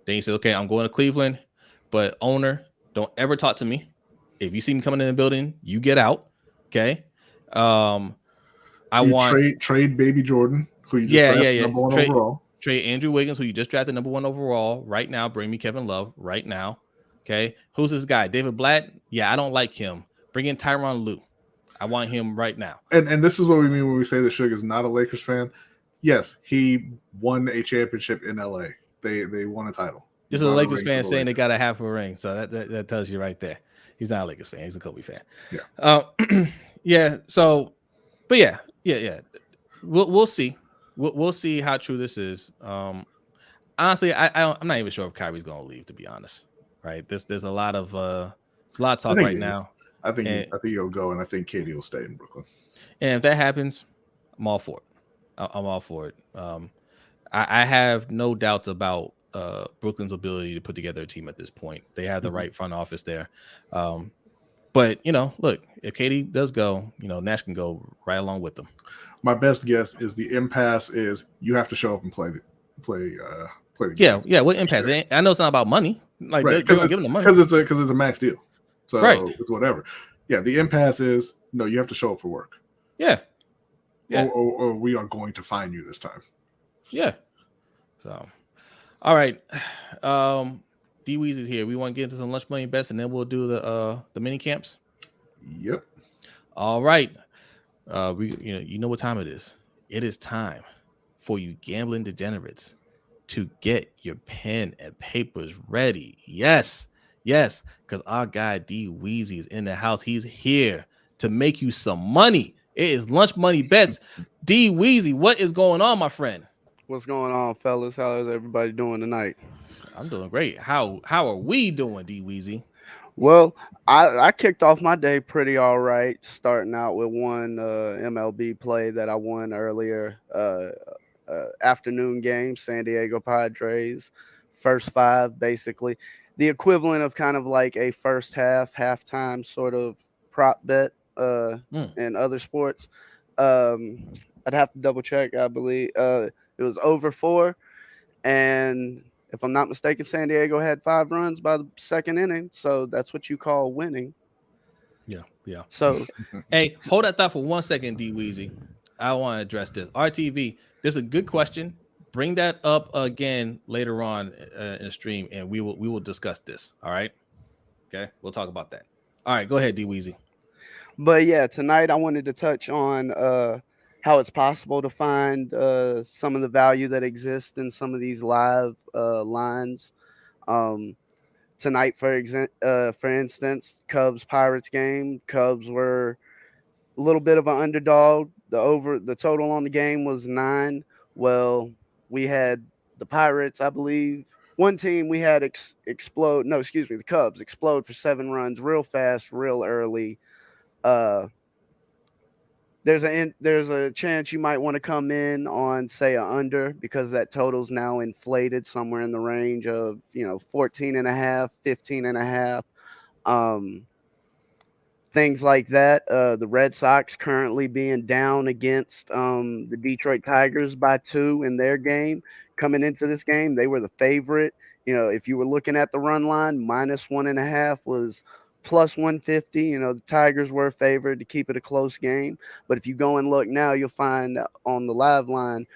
Then he said, "Okay, I'm going to Cleveland, but owner, don't ever talk to me. If you see me coming in the building, you get out." Okay. Trade Baby Jordan, who you just drafted number 1 overall. Trade Andrew Wiggins, who you just drafted number 1 overall right now. Bring me Kevin Love right now. Okay. Who's this guy? David Blatt? Yeah, I don't like him. Bring in Tyronn Lue. I want him right now. And this is what we mean when we say that Sugar's not a Lakers fan. Yes, he won a championship in LA. They won a title. This is a Lakers fan saying they got to have a ring. So that tells you right there. He's not a Lakers fan. He's a Kobe fan. Yeah. Yeah. So, but yeah. We'll see. We'll see how true this is. Honestly, I'm not even sure if Kyrie's going to leave. To be honest, right? There's a lot of talk right now. I think he'll go, and I think KD will stay in Brooklyn. And if that happens, I'm all for it. I'm all for it. I have no doubts about Brooklyn's ability to put together a team at this point. They have the right front office there. But look, if KD does go, Nash can go right along with them. My best guess is the impasse is you have to show up and play the game. Yeah. What impasse? Sure. I know it's not about money. Like right. They're giving them money because it's a max deal. So it's whatever. Yeah, the impasse is no, you have to show up for work. Yeah. Or we are going to fine you this time. Yeah. So, all right. D Weezy's here. We want to get into some lunch money bets, and then we'll do the mini camps. Yep. All right. You know what time it is. It is time for you gambling degenerates to get your pen and papers ready. Yes, because our guy D Weezy is in the house. He's here to make you some money. It is lunch money bets. D Weezy, what is going on, my friend? What's going on, fellas? How is everybody doing tonight? I'm doing great. How are we doing, D Weezy? Well, I kicked off my day pretty all right, starting out with one MLB play that I won earlier, afternoon game, San Diego Padres, first 5, basically. The equivalent of kind of like a first half, halftime sort of prop bet in other sports. I'd have to double check, I believe. It was over 4, and if I'm not mistaken, San Diego had 5 runs by the second inning, so that's what you call winning. Yeah. So, hey, hold that thought for 1 second, D Weezy. I want to address this. RTV, this is a good question. Bring that up again later on in the stream, and we will discuss this. All right. Okay, we'll talk about that. All right, go ahead, D Weezy. But yeah, tonight I wanted to touch on how it's possible to find some of the value that exists in some of these live lines. Tonight, for instance, Cubs-Pirates game. Cubs were a little bit of an underdog. The total on the game was 9. Well, we had the Pirates, I believe. One team we had explode. No, excuse me, the Cubs explode for 7 runs real fast, real early. There's a chance you might want to come in on, say, a under, because that total's now inflated somewhere in the range of 14.5, 15.5. Things like that. The Red Sox currently being down against the Detroit Tigers by 2 in their game. Coming into this game, they were the favorite. if you were looking at the run line, -1.5 was plus 150. The Tigers were favored to keep it a close game. But if you go and look now, you'll find on the live line,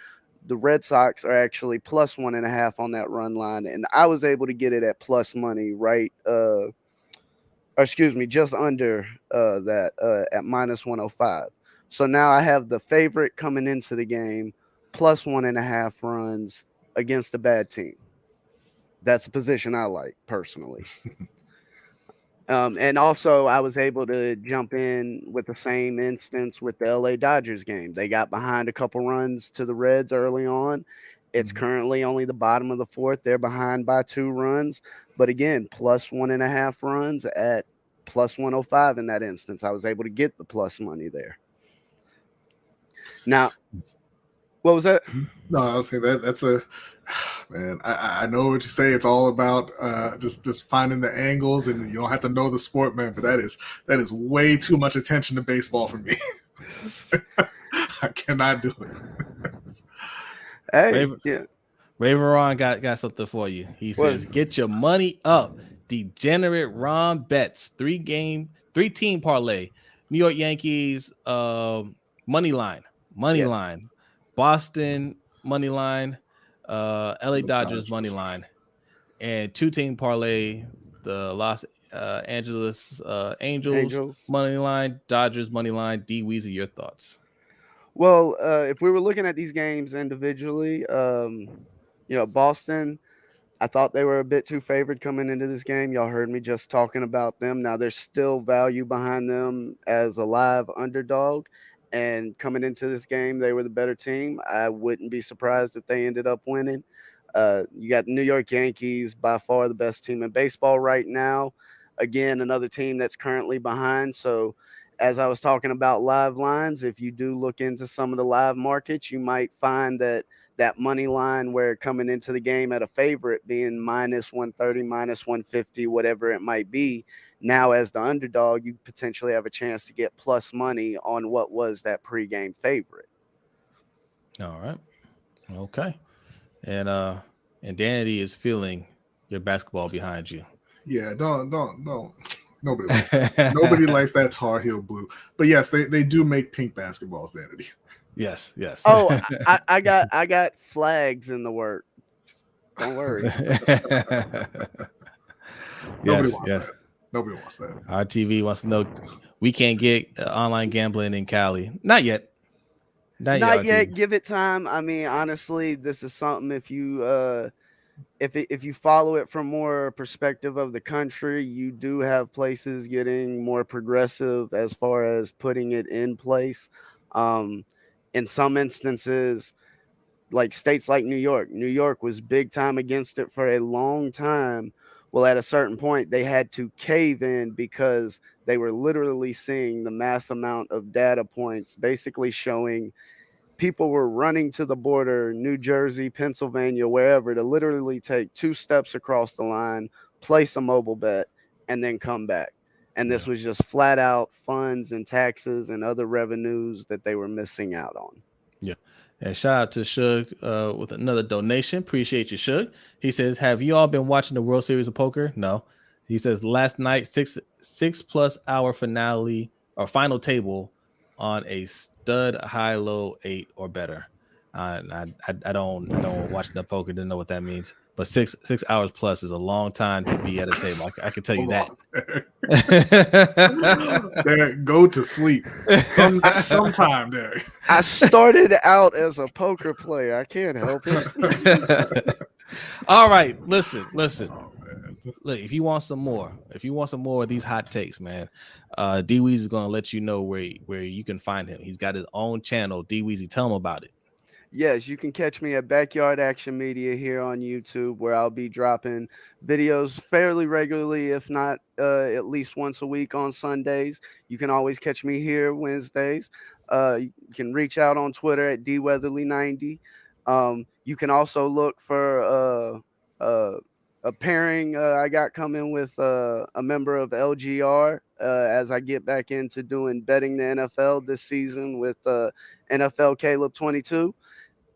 the Red Sox are actually plus 1.5 on that run line. And I was able to get it at plus money, right? Just under that at -105. So now I have the favorite coming into the game, plus 1.5 runs against a bad team. That's a position I like personally. And also, I was able to jump in with the same instance with the LA Dodgers game. They got behind a couple runs to the Reds early on. It's currently only the bottom of the fourth. They're behind by 2 runs. But again, plus 1.5 runs at plus 105 in that instance. I was able to get the plus money there. Now, what was that? No, I was saying that's a man. I know what you say. It's all about just finding the angles, and you don't have to know the sport, man. But that is way too much attention to baseball for me. I cannot do it. Hey, yeah. Raven Ron got something for you. He says, "Get your money up, degenerate Ron bets 3-team parlay, New York Yankees money line, Boston money line, LA Dodgers money line, and 2-team parlay, the Los Angeles Angels money line, Dodgers money line." D Weezy, your thoughts? Well, if we were looking at these games individually, Boston, I thought they were a bit too favored coming into this game. Y'all heard me just talking about them. Now there's still value behind them as a live underdog. And coming into this game, they were the better team. I wouldn't be surprised if they ended up winning. You got the New York Yankees, by far the best team in baseball right now. Again, another team that's currently behind. So as I was talking about live lines, if you do look into some of the live markets, you might find that money line where coming into the game at a favorite being -130, -150, whatever it might be. Now, as the underdog, you potentially have a chance to get plus money on what was that pregame favorite. All right. Okay. And Danity is feeling your basketball behind you. Yeah, don't. Nobody likes that. Nobody likes that Tar Heel blue. But yes, they do make pink basketballs, Danity. Yes. Oh, I got flags in the work. Don't worry. Nobody wants that. Nobody wants that. RTV wants to know we can't get online gambling in Cali. Not yet. Not yet. Give it time. I mean, honestly, this is something if you follow it from more perspective of the country, you do have places getting more progressive as far as putting it in place. In some instances, like states like New York was big time against it for a long time. Well, at a certain point, they had to cave in because they were literally seeing the mass amount of data points basically showing people were running to the border, New Jersey, Pennsylvania, wherever, to literally take 2 steps across the line, place a mobile bet, and then come back. And this was just flat out funds and taxes and other revenues that they were missing out on. Yeah. And shout out to Shug with another donation. Appreciate you, Shug. He says, "Have you all been watching the World Series of Poker?" No. He says, "Last night, 6+ hour finale or final table on a stud high-low 8 or better." I don't watch the poker. Didn't know what that means. But 6 hours plus is a long time to be at a table. I can tell you that. Derek, go to sleep. Sometime, Derek. I started out as a poker player. I can't help it. All right, listen. Look, if you want some more of these hot takes, man, D Weezy is gonna let you know where you can find him. He's got his own channel. D Weezy, tell him about it. Yes, you can catch me at Backyard Action Media here on YouTube, where I'll be dropping videos fairly regularly, if not at least once a week on Sundays. You can always catch me here Wednesdays. You can reach out on Twitter at dweatherly90. You can also look for a pairing I got coming with a member of LGR as I get back into doing betting the NFL this season with NFL Caleb 22.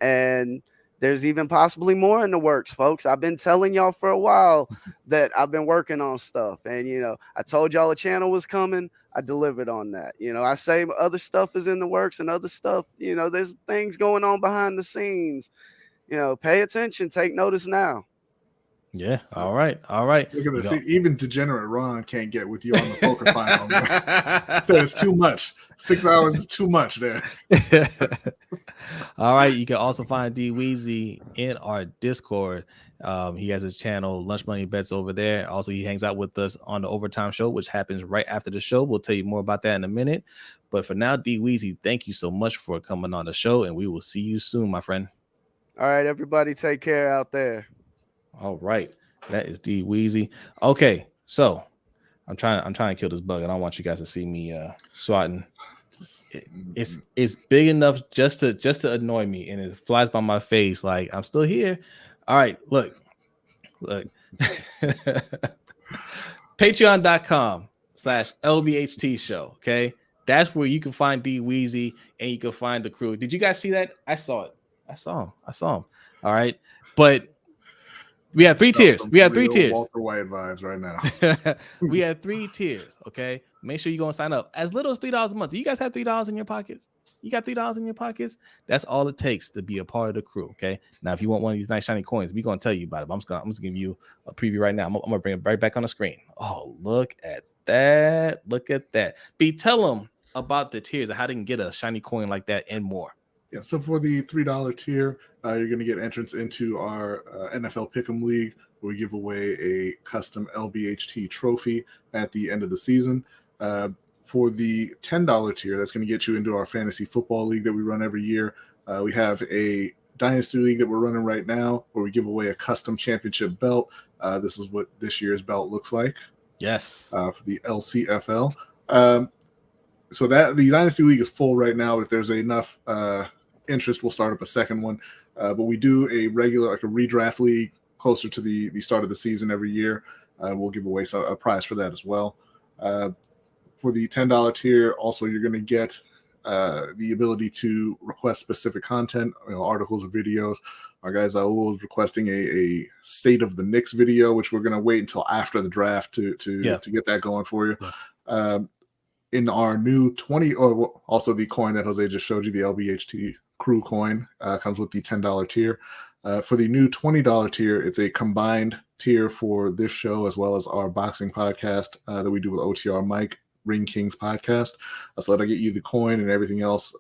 And there's even possibly more in the works, folks. I've been telling y'all for a while that I've been working on stuff. And, I told y'all a channel was coming. I delivered on that. I say other stuff is in the works and other stuff, there's things going on behind the scenes. Pay attention, take notice now. Yeah. All right. Look at this. Even degenerate Ron can't get with you on the poker final. So it's too much. 6 hours is too much there. All right. You can also find D Weezy in our Discord. He has his channel, Lunch Money Bets, over there. Also, he hangs out with us on the Overtime Show, which happens right after the show. We'll tell you more about that in a minute. But for now, D Weezy, thank you so much for coming on the show, and we will see you soon, my friend. All right, everybody, take care out there. All right. That is D Weezy. Okay, so I'm trying to kill this bug. I don't want you guys to see me swatting. It's big enough just to annoy me, and it flies by my face like I'm still here. All right, look. Patreon.com/LBHT Show. Okay, that's where you can find D Weezy and you can find the crew. Did you guys see that? I saw it. I saw him. All right, but we have 3 tiers. We have 3 tiers. Walter White vibes right now. We have 3 tiers. Okay, make sure you go and sign up. As little as $3 a month. Do you guys have $3 in your pockets? You got $3 in your pockets? That's all it takes to be a part of the crew. Okay. Now, if you want one of these nice shiny coins, we're gonna tell you about it. But I'm just gonna give you a preview right now. I'm gonna bring it right back on the screen. Oh, look at that! Look at that. Tell them about the tiers and how they can get a shiny coin like that and more. Yeah, so for the $3 tier, you're going to get entrance into our NFL Pick'em League, where we give away a custom LBHT trophy at the end of the season. For the $10 tier, that's going to get you into our fantasy football league that we run every year. We have a dynasty league that we're running right now, where we give away a custom championship belt. This is what this year's belt looks like. Yes. For the LCFL. So that the dynasty league is full right now. If there's enough interest, we'll start up a second one. But we do a regular, like a redraft league closer to the start of the season every year. We'll give away a prize for that as well. For the $10 tier, also you're going to get the ability to request specific content, articles or videos. Our guy Zaul is requesting a state of the Knicks video, which we're going to wait until after the draft to get that going for you. Yeah. In our new 20, or also the coin that Jose just showed you, the LBHT crew coin, comes with the $10 tier. For the new $20 tier, it's a combined tier for this show as well as our boxing podcast that we do with OTR Mike, Ring Kings podcast. So that'll get you the coin and everything else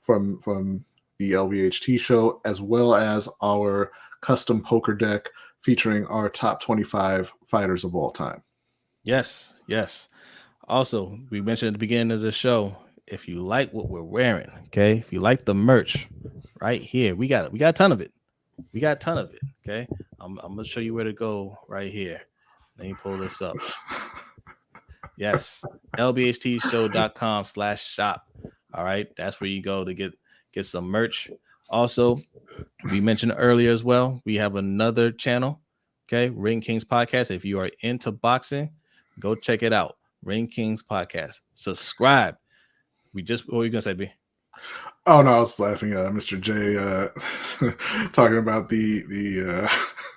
from the LBHT show, as well as our custom poker deck featuring our top 25 fighters of all time. Yes. Also, we mentioned at the beginning of the show, if you like what we're wearing, okay, if you like the merch right here, we got a ton of it. Okay. I'm gonna show you where to go right here. Let me pull this up. Yes, LBHTShow.com/shop. All right, that's where you go to get some merch. Also, we mentioned earlier as well, we have another channel, okay, Ring Kings Podcast. If you are into boxing, go check it out. Ring Kings Podcast. Subscribe. What were you gonna say, B? Oh no, I was laughing at Mr. J talking about the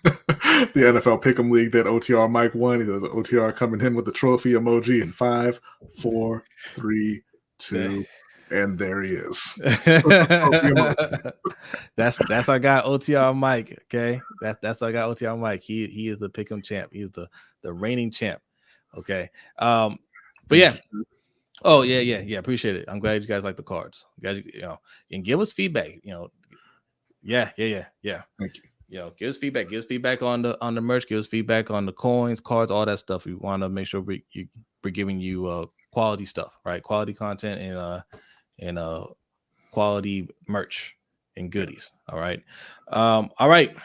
the NFL Pick'em League that OTR Mike won. He says OTR coming in with the trophy emoji in 5, 4, 3, 2, and there he is. That's our guy OTR Mike. Okay, that's our guy OTR Mike. He is the Pick'em champ. He's the reigning champ. Okay. But yeah. Oh yeah. Appreciate it. I'm glad you guys like the cards. You guys, and give us feedback. Yeah. Thank you. Give us feedback. Give us feedback on the merch. Give us feedback on the coins, cards, all that stuff. We want to make sure we're giving you quality stuff, right? Quality content and quality merch and goodies. All right. All right.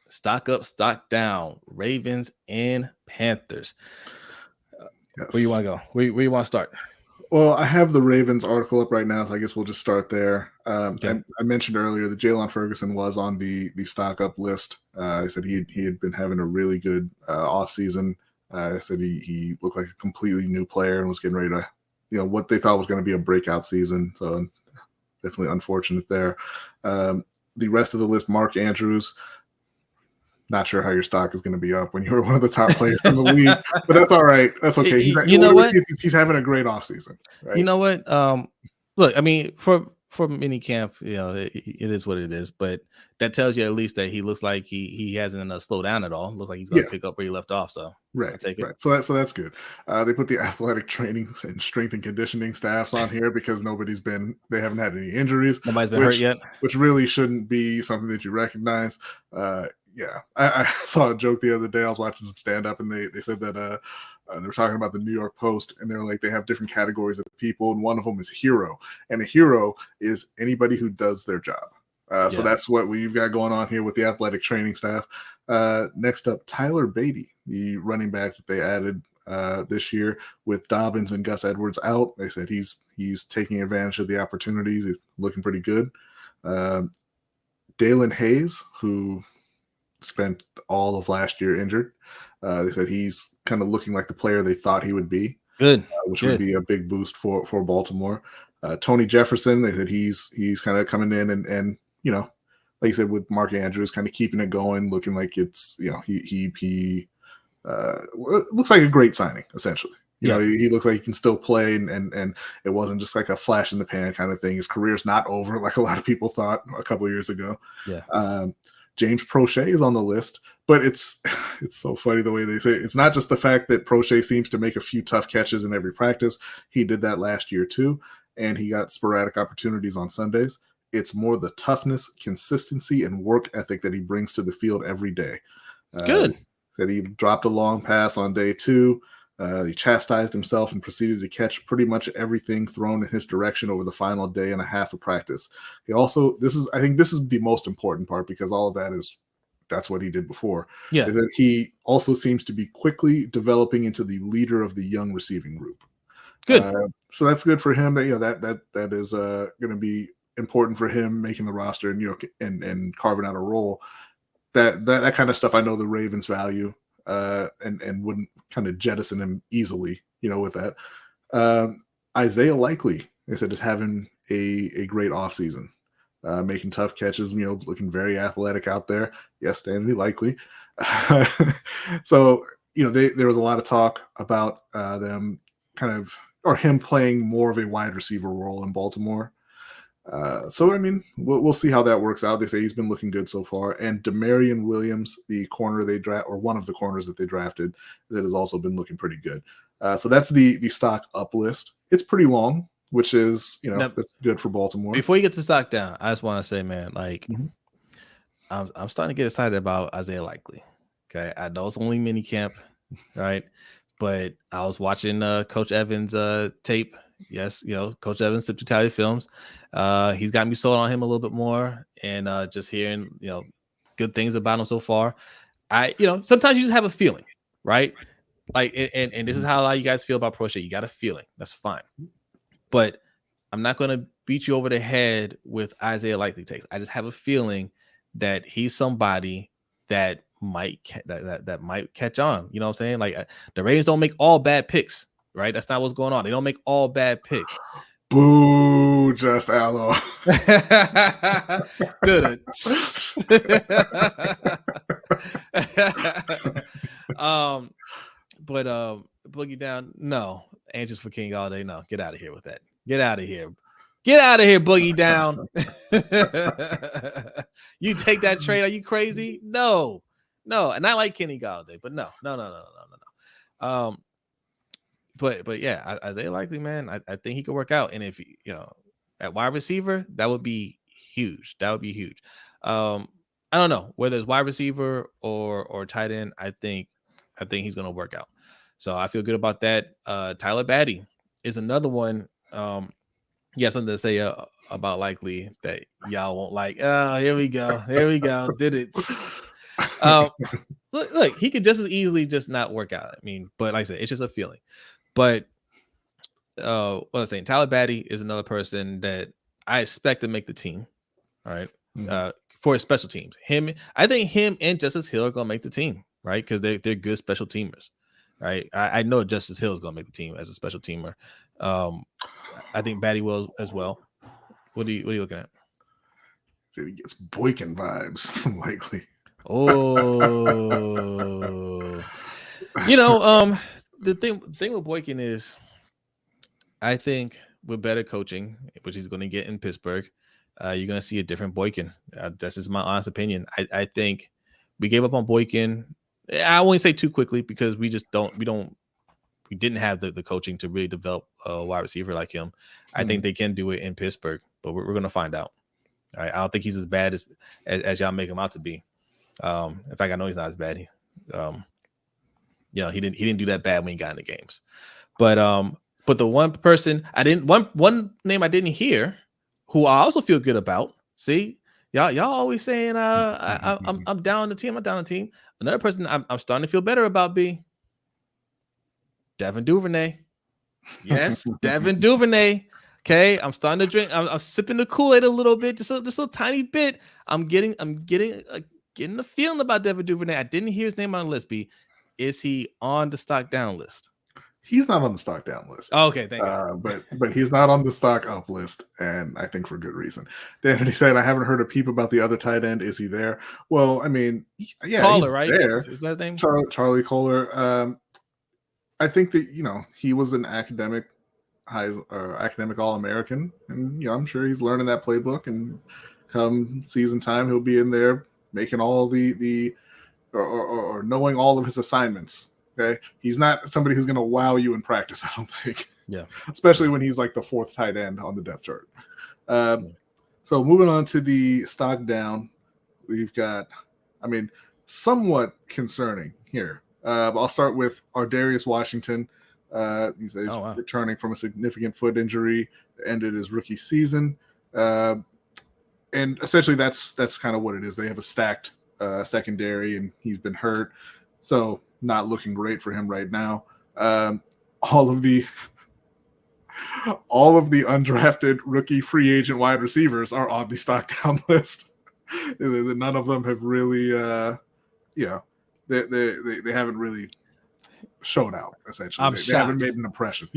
Stock up, stock down. Ravens and Panthers. Yes. Where you want to go? Where you want to start? Well, I have the Ravens article up right now, so I guess we'll just start there. Okay. I mentioned earlier that Jaylon Ferguson was on the stock up list. I said he had been having a really good offseason. I said he looked like a completely new player and was getting ready to, what they thought was going to be a breakout season. So definitely unfortunate there. the rest of the list, Mark Andrews. Not sure how your stock is going to be up when you're one of the top players in the league, but that's all right. That's okay. You know what? He's having a great offseason. Right? You know what? Look, I mean, for minicamp, it is what it is, but that tells you at least that he looks like he hasn't slowed down at all. Looks like he's going to pick up where he left off. So right, take it. Right. So that's good. They put the athletic training and strength and conditioning staffs on here because they haven't had any injuries. Nobody's been hurt yet, which really shouldn't be something that you recognize. Yeah, I saw a joke the other day. I was watching some stand-up, and they said that they were talking about the New York Post, and they're like, they have different categories of people, and one of them is hero. And a hero is anybody who does their job. So that's what we've got going on here with the athletic training staff. Next up, Tyler Beatty, the running back that they added this year with Dobbins and Gus Edwards out. They said he's taking advantage of the opportunities. He's looking pretty good. Dalen Hayes, who spent all of last year injured. They said he's kind of looking like the player they thought he would be. Good, which would be a big boost for Baltimore. Tony Jefferson, they said he's kind of coming in and like you said with Mark Andrews, kind of keeping it going, looking like it's he looks like a great signing essentially. You know, he looks like he can still play, and it wasn't just like a flash in the pan kind of thing. His career's not over like a lot of people thought a couple of years ago. Yeah. James Prochet is on the list, but it's so funny the way they say it. It's not just the fact that Prochet seems to make a few tough catches in every practice. He did that last year too, and he got sporadic opportunities on Sundays. It's more the toughness, consistency, and work ethic that he brings to the field every day. Good. That he dropped a long pass on day 2. He chastised himself and proceeded to catch pretty much everything thrown in his direction over the final day and a half of practice. He also, I think this is the most important part because all of that's what he did before. Yeah. Is that he also seems to be quickly developing into the leader of the young receiving group. Good. So that's good for him. That is going to be important for him making the roster and carving out a role. That kind of stuff I know the Ravens value. And wouldn't kind of jettison him easily, with that. Isaiah Likely, they said, is having a great offseason, making tough catches, looking very athletic out there. Yes, Stanley Likely. So, there was a lot of talk about them or him playing more of a wide receiver role in Baltimore. So, I mean, we'll see how that works out. They say he's been looking good so far. And Demarion Williams, the corner they draft, or one of the corners that they drafted, that has also been looking pretty good. So that's the stock up list. It's pretty long, which is, now, that's good for Baltimore. Before you get the stock down, I just want to say, man, I'm starting to get excited about Isaiah Likely. Okay. I know it's only minicamp, right? But I was watching Coach Evans' tape. Yes, Coach Evans, Tip to Tally Films. He's got me sold on him a little bit more, and just hearing good things about him so far. Sometimes you just have a feeling, right? Like, and this is how a lot of you guys feel about Prochet. You got a feeling, that's fine. But I'm not going to beat you over the head with Isaiah Likely takes. I just have a feeling that he's somebody that might that might catch on. You know what I'm saying? Like the Ravens don't make all bad picks. Right, that's not what's going on. They don't make all bad picks. Boo, just Aloe. Dude. But Boogie Down, no. Angels for King all day. No, get out of here with that. Get out of here. Get out of here, Boogie Down. You take that trade? Are you crazy? No. And I like Kenny Galladay, but no. But yeah, Isaiah Likely, man, I think he could work out. And if at wide receiver, that would be huge. That would be huge. I don't know whether it's wide receiver or tight end. I think he's gonna work out. So I feel good about that. Tyler Beatty is another one. Yeah, something to say about Likely that y'all won't like. Oh, here we go. Did it. Look, he could just as easily just not work out. I mean, but like I said, it's just a feeling. But what I was saying, Tyler Beatty is another person that I expect to make the team. All right. For his special teams. I think him and Justice Hill are gonna make the team, right? Because they're good special teamers. Right. I know Justice Hill is gonna make the team as a special teamer. I think Beatty will as well. What are you looking at? He gets Boykin vibes from Likely. Oh, the thing with Boykin is, I think with better coaching, which he's going to get in Pittsburgh, you're going to see a different Boykin. That's just my honest opinion. I think we gave up on Boykin. I won't say too quickly because we didn't have the coaching to really develop a wide receiver like him. I think they can do it in Pittsburgh, but we're going to find out. All right? I don't think he's as bad as y'all make him out to be. In fact, I know he's not as bad. He didn't do that bad when he got in the games. But the one name I didn't hear, who I also feel good about. See, y'all always saying I'm down the team. I'm down the team. Another person I'm starting to feel better about, Devin Duvernay. Yes, Devin Duvernay. Okay, I'm starting to drink. I'm sipping the Kool-Aid a little bit, just a tiny bit. I'm getting the feeling about Devin Duvernay. I didn't hear his name on the list. Is he on the stock down list? He's not on the stock down list. Oh, okay, thank you. But he's not on the stock up list, and I think for good reason. Then he said, "I haven't heard a peep about the other tight end. Is he there?" Well, I mean, yeah, Kohler, right? There. Is that his name? Charlie Kohler. I think that he was an academic All-American, and I'm sure he's learning that playbook. And come season time, he'll be in there making all the knowing all of his assignments. Okay, he's not somebody who's going to wow you in practice, I don't think. Yeah, especially when he's like the fourth tight end on the depth chart. So moving on to the stock down, we've got, somewhat concerning here. I'll start with Ardarius Washington. He's returning from a significant foot injury that ended his rookie season, and essentially that's kind of what it is. They have a stacked secondary, and he's been hurt, so not looking great for him right now. All of the undrafted rookie free agent wide receivers are on the stock down list. None of them have really, they haven't really showed out. Essentially, they haven't made an impression.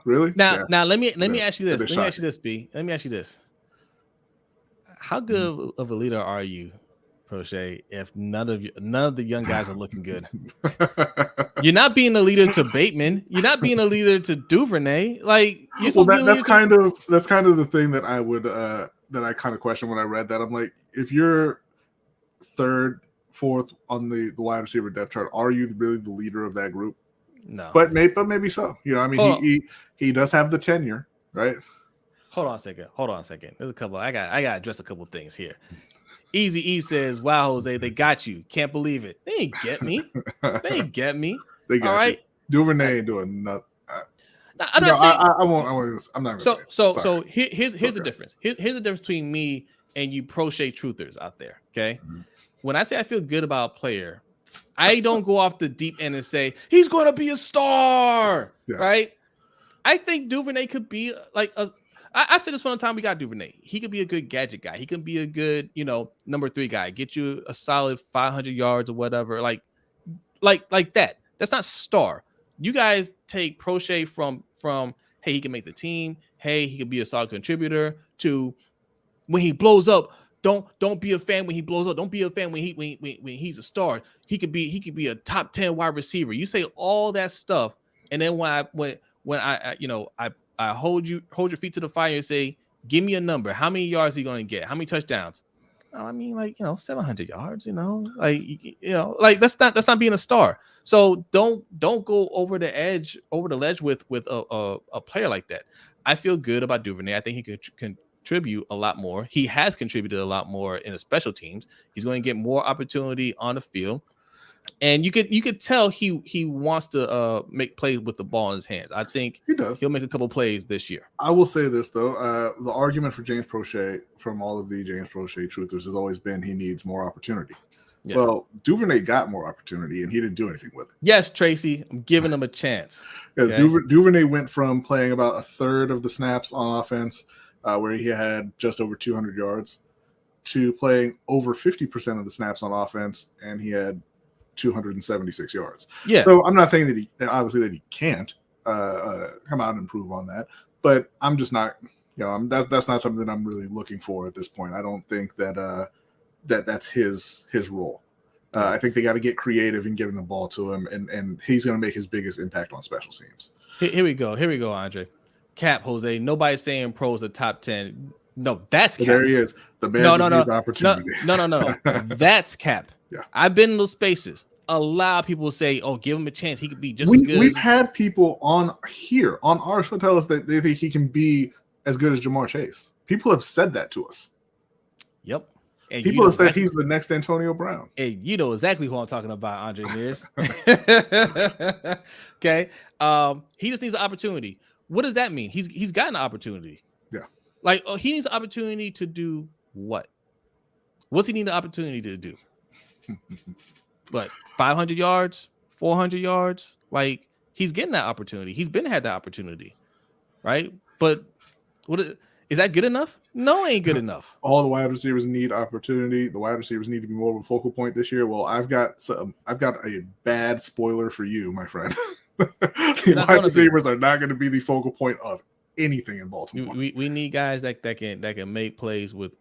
Really. Now let me ask you this. Let me ask you this, B. Let me ask you this. How good of a leader are you, Prochet, if none of the young guys are looking good? You're not being a leader to Bateman. You're not being a leader to Duvernay. Like, that's kind of the thing that I would that I kind of question when I read that. I'm like, if you're third, fourth on the wide receiver depth chart, are you really the leader of that group? No, but maybe so. He does have the tenure, right? Hold on a second. There's a couple. I got to address a couple things here. Easy E says, "Wow, Jose, they got you. Can't believe it. They ain't get me. They got you. Right? Duvernay ain't doing nothing. I'm not saying. I won't. I'm not going to say. So here's the difference. Here's the difference between me and you Prochet truthers out there. Okay, when I say I feel good about a player, I don't go off the deep end and say he's going to be a star. Yeah. Right? I think Duvernay could be like a. I've said this one time. We got Duvernay. He could be a good gadget guy. He can be a good, number 3 guy. Get you a solid 500 yards or whatever. Like that. That's not star. You guys take Prochet from hey, he can make the team. Hey, he could be a solid contributor. To when he blows up, don't be a fan when he blows up. Don't be a fan when he's a star. He could be a top 10 wide receiver. You say all that stuff, and then when I hold your feet to the fire and say, give me a number. How many yards is he going to get? How many touchdowns? 700 yards, that's not being a star. So don't go over the ledge with a player like that. I feel good about Duvernay. I think he could contribute a lot more. He has contributed a lot more in the special teams. He's going to get more opportunity on the field. And you could tell he wants to make plays with the ball in his hands. I think he does. He'll make a couple plays this year. I will say this though, the argument for James Prochet from all of the James Prochet truthers has always been he needs more opportunity. Yeah. Well, Duvernay got more opportunity and he didn't do anything with it. Yes, Tracy, I'm giving him a chance. Because Duvernay went from playing about a third of the snaps on offense, where he had just over 200 yards, to playing over 50% of the snaps on offense, and he had 276 yards. Yeah. So I'm not saying that he can't come out and improve on that, but I'm just not, that's not something that I'm really looking for at this point. I don't think that that's his role. I think they got to get creative in giving the ball to him, and he's going to make his biggest impact on special teams. Here we go, Andre. Cap, Jose. Nobody's saying Pro's a top 10. No, that's Cap. There he is. The man needs opportunity. No. That's Cap. Yeah. I've been in those spaces. A lot of people say, "Oh, give him a chance. He could be just as good." We've had people on our show tell us that they think he can be as good as Jamar Chase. People have said that to us. Yep. And people have said he's the next Antonio Brown. And you know exactly who I'm talking about, Andre Mears. Okay. He just needs an opportunity. What does that mean? He's got an opportunity. Yeah. Like, he needs an opportunity to do what? What's he need an opportunity to do? What, 500 yards, 400 yards? Like, he's getting that opportunity. He's had that opportunity, right? But is that good enough? No, it ain't good enough. All the wide receivers need opportunity. The wide receivers need to be more of a focal point this year. Well, I've got a bad spoiler for you, my friend. The wide receivers are not going to be the focal point of anything in Baltimore. We need guys that can make plays with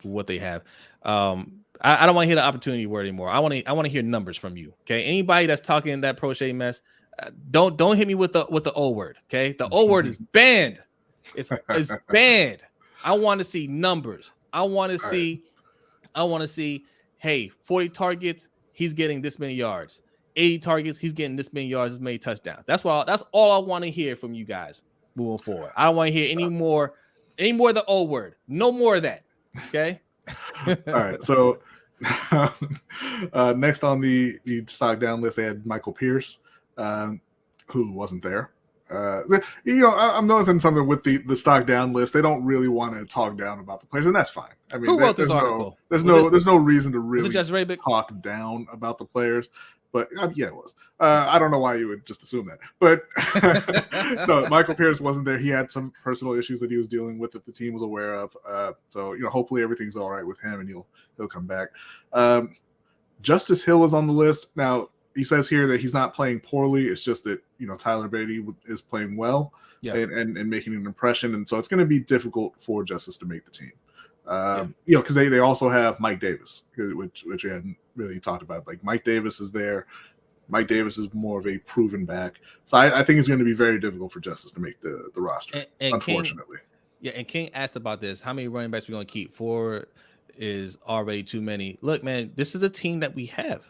what they have. I don't want to hear the opportunity word anymore. I want to hear numbers from you. Okay, anybody that's talking that Prochet mess, don't hit me with the O word. Okay, the O word is banned. It's banned. I want to see numbers. I want to see. Hey, 40 targets, he's getting this many yards. 80 targets, he's getting this many yards, this many touchdowns. That's all I want to hear from you guys moving forward. I don't want to hear any more of the O word. No more of that. Okay. All right. So next on the stock down list, they had Michael Pierce, who wasn't there. I'm noticing something with the stock down list. They don't really want to talk down about the players, and that's fine. I mean, who wrote this article? There's no reason to really just talk down about the players. But yeah, it was. I don't know why you would just assume that. But no, Michael Pierce wasn't there. He had some personal issues that he was dealing with that the team was aware of. So hopefully everything's all right with him and he'll come back. Justice Hill is on the list. Now, he says here that he's not playing poorly. It's just that Tyler Beatty is playing well and making an impression, and so it's going to be difficult for Justice to make the team. Because they also have Mike Davis, which we hadn't really talked about. Like, Mike Davis is there. Mike Davis is more of a proven back, so I think it's going to be very difficult for Justice to make the roster. And unfortunately, and King asked about this: how many running backs we're going to keep? 4 is already too many. Look, man, this is a team that we have.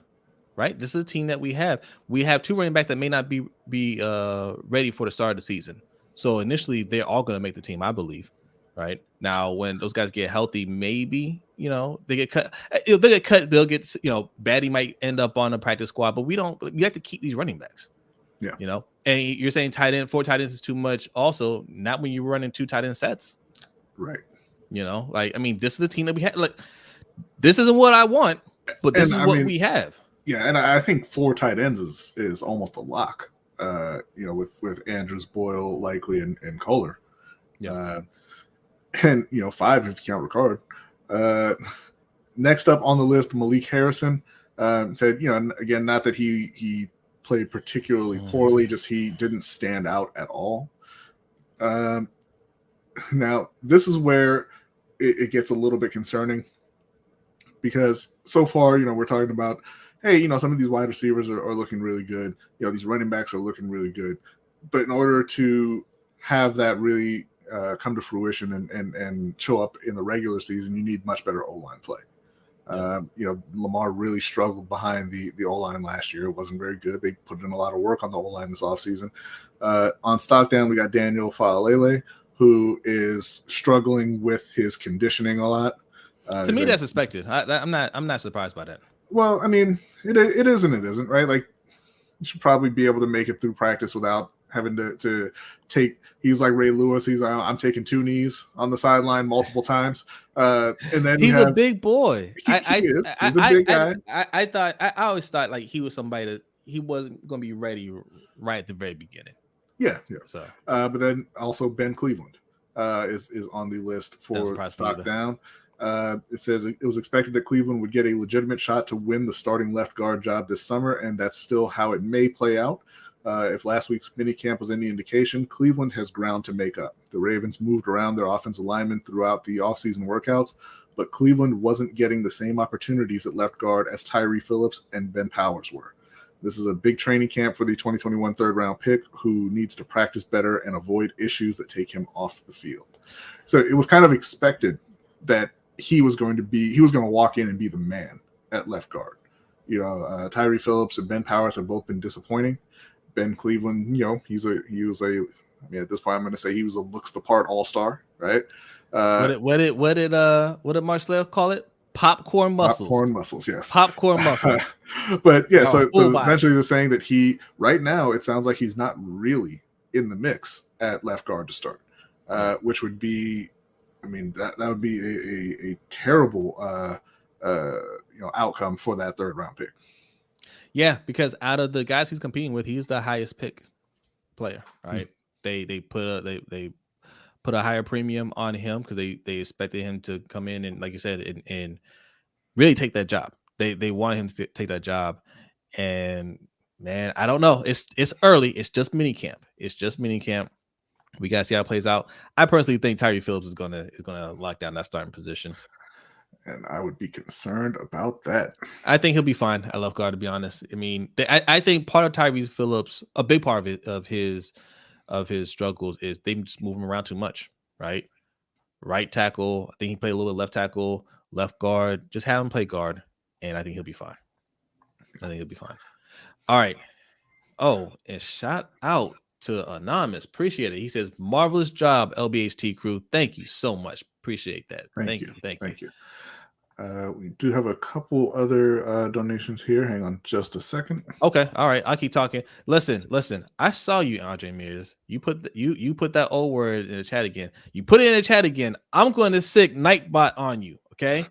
Right, this is a team that we have. We have 2 running backs that may not be ready for the start of the season. So initially, they're all going to make the team, I believe. Right now, when those guys get healthy, maybe they get cut. They'll get cut. They'll get Batty might end up on the practice squad, but we have to keep these running backs. Yeah, and you're saying 4 tight ends is too much. Also, not when you're running 2 tight end sets. Right. This is a team that we have. Like, this isn't what I want, but this is what we have. Yeah, and I think 4 tight ends is almost a lock. With Andrews, Boyle, likely, and Kohler. Yeah. And 5 if you count Ricard. Next up on the list, Malik Harrison said, again, not that he played particularly poorly, just he didn't stand out at all. Now, this is where it gets a little bit concerning, because so far, we're talking about, hey, some of these wide receivers are looking really good. These running backs are looking really good. But in order to have that really come to fruition and show up in the regular season, you need much better O-line play. Lamar really struggled behind the O-line last year. It wasn't very good. They put in a lot of work on the O-line this offseason. On stock down, we got Daniel Faalele, who is struggling with his conditioning a lot. To me, that's expected. I'm not surprised by that. Well, I mean, it is and it isn't, right? Like, you should probably be able to make it through practice without having to take. He's like Ray Lewis. I'm taking 2 knees on the sideline multiple times, and then he's a big boy. He's a big guy. I always thought like he was somebody that he wasn't going to be ready right at the very beginning. Yeah. So, but then also Ben Cleveland is on the list for stock down. It says it was expected that Cleveland would get a legitimate shot to win the starting left guard job this summer, and that's still how it may play out. If last week's minicamp was any indication, Cleveland has ground to make up. The Ravens moved around their offensive linemen throughout the offseason workouts, but Cleveland wasn't getting the same opportunities at left guard as Tyree Phillips and Ben Powers were. This is a big training camp for the 2021 third-round pick who needs to practice better and avoid issues that take him off the field. So it was kind of expected that he was going to walk in and be the man at left guard. You know, Tyree Phillips and Ben Powers have both been disappointing. Ben Cleveland, you know, at this point, I'm going to say he was a looks the part all-star, right? What did Mark Slayer call it? Popcorn muscles. Popcorn muscles, yes. Popcorn muscles. But yeah, so essentially they're saying that right now, it sounds like he's not really in the mix at left guard to start, which would be, I mean, that would be a terrible outcome for that third round pick. Yeah, because out of the guys he's competing with, he's the highest pick player, right? They put a higher premium on him because they expected him to come in and, like you said, and really take that job. They wanted him to take that job, and man, I don't know. It's early. It's just minicamp. We gotta see how it plays out. I personally think Tyree Phillips is gonna lock down that starting position. And I would be concerned about that. I think he'll be fine at left guard, to be honest. I mean, I think part of Tyree Phillips, a big part of his struggles is they just move him around too much, right? Right tackle. I think he played a little bit left tackle, left guard. Just have him play guard, and I think he'll be fine. All right. Oh, and shout out to Anonymous. Appreciate it. He says, marvelous job, LBHT crew. Thank you so much. Appreciate that. Thank you. We do have a couple other donations here. Hang on just a second. Okay. All right. I'll keep talking. Listen. I saw you, Andre Mears. You put that old word in the chat again. You put it in the chat again. I'm going to sick Nightbot on you. Okay.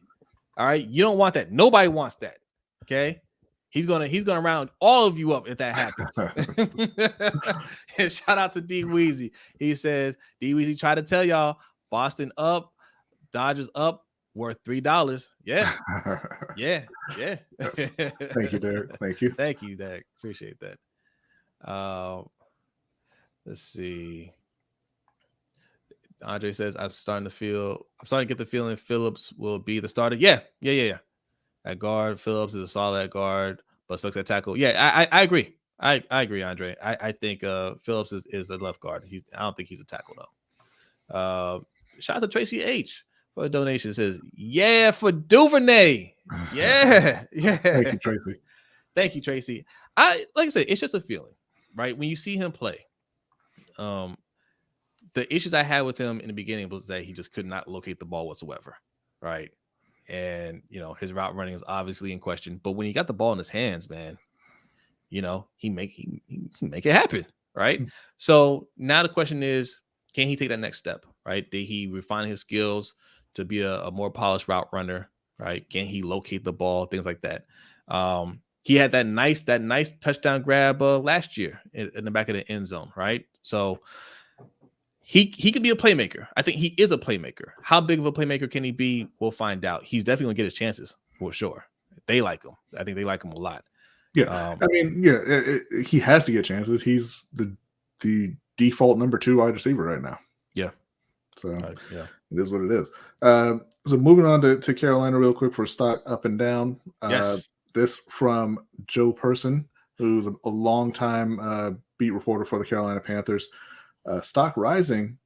All right. You don't want that. Nobody wants that. Okay. He's gonna round all of you up if that happens. And shout out to D Weezy. He says, D Weezy tried to tell y'all Boston up, Dodgers up, worth $3. Yeah. Yes. Thank you, Derek. Thank you, Derek. Appreciate that. Let's see. Andre says, I'm starting to get the feeling Phillips will be the starter. Yeah. At guard, Phillips is a solid guard, but sucks at tackle. Yeah, I agree. I agree, Andre. I think Phillips is a left guard. I don't think he's a tackle though. Shout out to Tracy H for a donation. It says, yeah, for Duvernay. Yeah. Thank you, Tracy. Like I said, it's just a feeling, right? When you see him play, the issues I had with him in the beginning was that he just could not locate the ball whatsoever, right? And, his route running is obviously in question. But when he got the ball in his hands, man, he make it happen, right? Mm-hmm. So now the question is, can he take that next step, right? Did he refine his skills to be a more polished route runner, right? Can he locate the ball, things like that? He had that nice touchdown grab last year in the back of the end zone, right? So he could be a playmaker. I think he is a playmaker. How big of a playmaker can he be? We'll find out. He's definitely gonna get his chances for sure. They like him. I think they like him a lot. Yeah, he has to get chances. He's the default number 2 wide receiver right now. Yeah. So it is what it is. So moving on to Carolina real quick for stock up and down. Yes. This from Joe Person, who's a longtime beat reporter for the Carolina Panthers. Stock rising,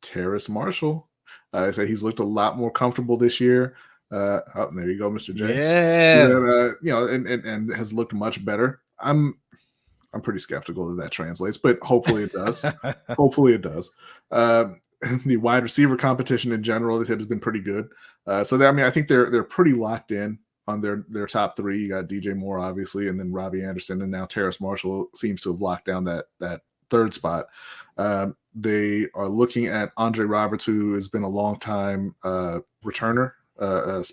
Terrace Marshall. I said he's looked a lot more comfortable this year. There you go, Mr. J. Yeah. And has looked much better. I'm pretty skeptical that translates, but hopefully it does. The wide receiver competition in general, they said, has been pretty good. I think they're pretty locked in on their top 3. You got DJ Moore, obviously, and then Robbie Anderson, and now Terrace Marshall seems to have locked down that third spot. They are looking at Andre Roberts, who has been a long time returner, a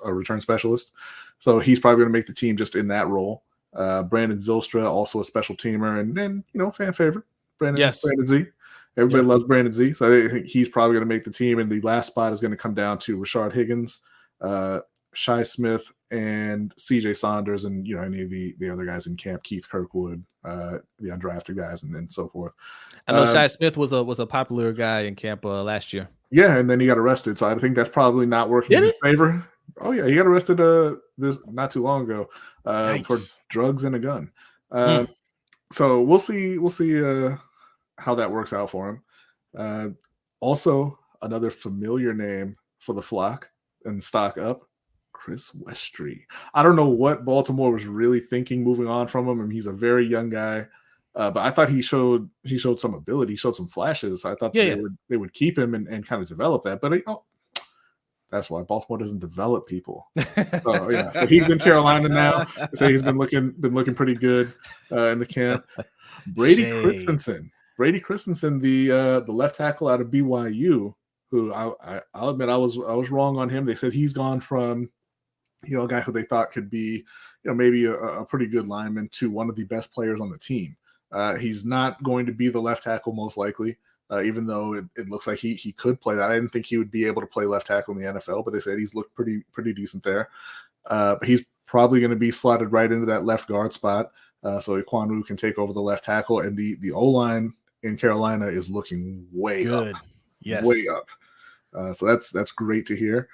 return specialist. So he's probably going to make the team just in that role. Brandon Zylstra, also a special teamer, and then fan favorite, Brandon Z. Everybody loves Brandon Z. So I think he's probably going to make the team. And the last spot is going to come down to Rashard Higgins, Shai Smith, and CJ Saunders, and any of the other guys in camp, Keith Kirkwood, the undrafted guys and so forth. I know Shi Smith was a popular guy in camp last year. Yeah, and then he got arrested, so I think that's probably not working in his favor. Oh yeah, he got arrested this not too long ago for drugs and a gun. So we'll see how that works out for him. Also, another familiar name for the flock and stock up, Chris Westry. I don't know what Baltimore was really thinking moving on from him. I mean, he's a very young guy, but I thought he showed some ability, he showed some flashes. I thought they would keep him and kind of develop that, but that's why Baltimore doesn't develop people. So he's in Carolina now. So he's been looking pretty good in the camp. Brady Christensen, the left tackle out of BYU, who I'll admit I was wrong on him. They said he's gone from a guy who they thought could be maybe a pretty good lineman to one of the best players on the team. He's not going to be the left tackle most likely. Even though it looks like he could play that. I didn't think he would be able to play left tackle in the NFL, but they said he's looked pretty decent there. But he's probably going to be slotted right into that left guard spot, so Iquanu can take over the left tackle. And the O-line in Carolina is looking way up. Yes. Way up. So that's great to hear.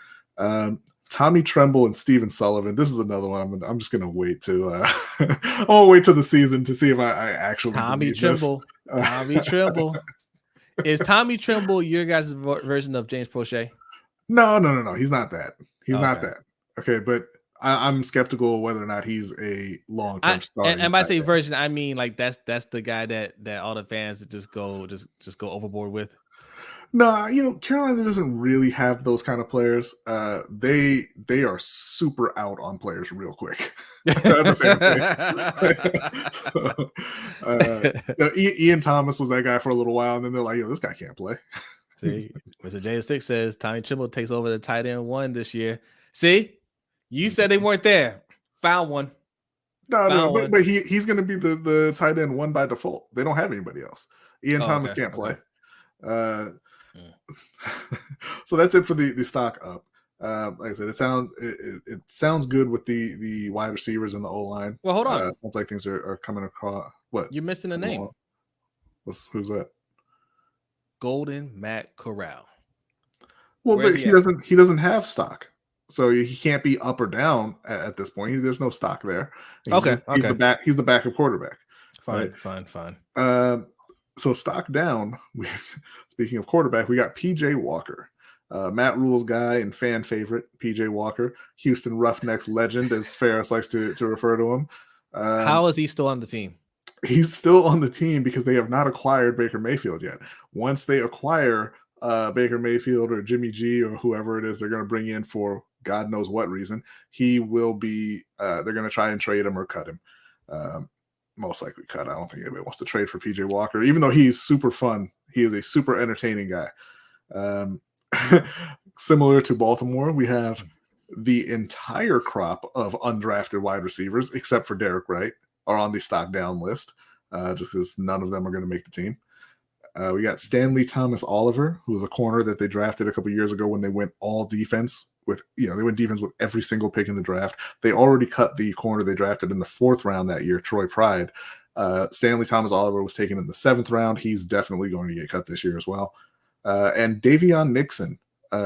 Tommy Tremble and Steven Sullivan. This is another one. I'm just going to wait to I'm going to wait till the season to see if I actually Tommy Tremble. Tommy Tremble. Is Tommy Tremble your guys' version of James Prochet? No. He's not that. He's not that. Okay, but I'm skeptical whether or not he's a long-term starter. And by say version, I mean like that's the guy that all the fans just go overboard with. No, Carolina doesn't really have those kind of players. They are super out on players real quick. Ian Thomas was that guy for a little while, and then they're like, "Yo, this guy can't play." See, Mr. J6 says Tommy Tremble takes over the tight end 1 this year. See, you said they weren't there. Found one. No, but he's going to be the tight end 1 by default. They don't have anybody else. Ian Thomas can't play. So that's it for the stock up. Like I said, it sounds good with the wide receivers and the O-line. Well, hold on. Sounds like things are coming across. What? You're missing a name. Who's that? Golden Matt Corral. Well, but he doesn't have stock, so he can't be up or down at this point. There's no stock there. He's the backup quarterback. Fine, right? Fine. So stock down. Speaking of quarterback, we got PJ Walker. Matt Rule's guy and fan favorite, PJ Walker, Houston Roughnecks legend, as Ferris likes to refer to him. How is he still on the team? He's still on the team because they have not acquired Baker Mayfield yet. Once they acquire Baker Mayfield or Jimmy G or whoever it is they're going to bring in for God knows what reason, he will be they're going to try and trade him or cut him. Most likely cut. I don't think anybody wants to trade for PJ Walker, even though he's super fun. He is a super entertaining guy. Similar to Baltimore, we have the entire crop of undrafted wide receivers, except for Derek Wright, are on the stock down list, just because none of them are going to make the team. We got Stanley Thomas Oliver, who was a corner that they drafted a couple years ago when they went all defense with, they went defense with every single pick in the draft. They already cut the corner they drafted in the 4th round that year, Troy Pride. Stanley Thomas Oliver was taken in the 7th round. He's definitely going to get cut this year as well. And Davion Nixon,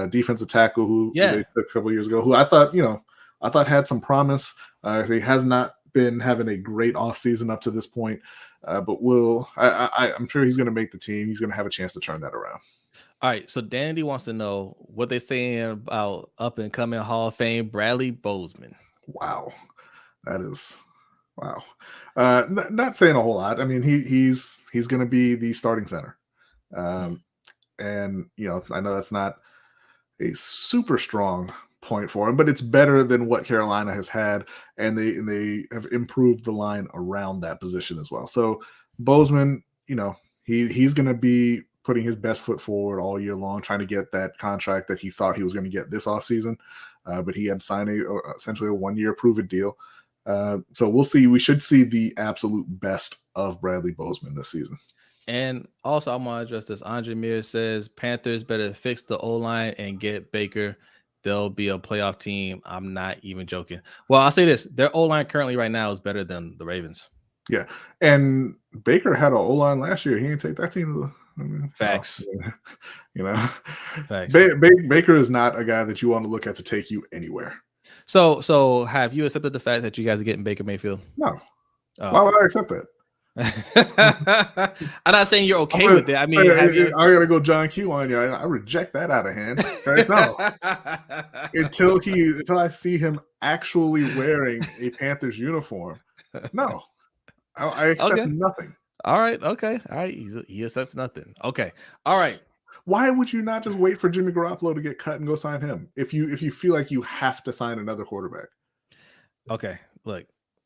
defensive tackle who they took a couple years ago, who I thought had some promise. He has not been having a great offseason up to this point, but I'm sure he's going to make the team. He's going to have a chance to turn that around. All right, so Danny wants to know what they're saying about up-and-coming Hall of Fame Bradley Bozeman. Wow. That is – wow. Not saying a whole lot. I mean, he's going to be the starting center. And, I know that's not a super strong point for him, but it's better than what Carolina has had, and they have improved the line around that position as well. So Bozeman, he's going to be putting his best foot forward all year long, trying to get that contract that he thought he was going to get this offseason, but he had signed essentially a 1-year prove-it deal. So we'll see. We should see the absolute best of Bradley Bozeman this season. And also, I'm going to address this. Andre Mir says Panthers better fix the O-line and get Baker. They'll be a playoff team. I'm not even joking. Well, I'll say this. Their O-line currently right now is better than the Ravens. Yeah, and Baker had an O-line last year. He didn't take that team. Facts. You know, Facts. Baker is not a guy that you want to look at to take you anywhere. So have you accepted the fact that you guys are getting Baker Mayfield? No. Why would I accept that? I'm not saying you're okay with it. I mean, I gotta go John Q on you. I reject that out of hand. Okay? No, until I see him actually wearing a Panthers uniform. No, I accept nothing. All right. Okay. All right. He accepts nothing. Okay. All right. Why would you not just wait for Jimmy Garoppolo to get cut and go sign him if you feel like you have to sign another quarterback? Okay. Look.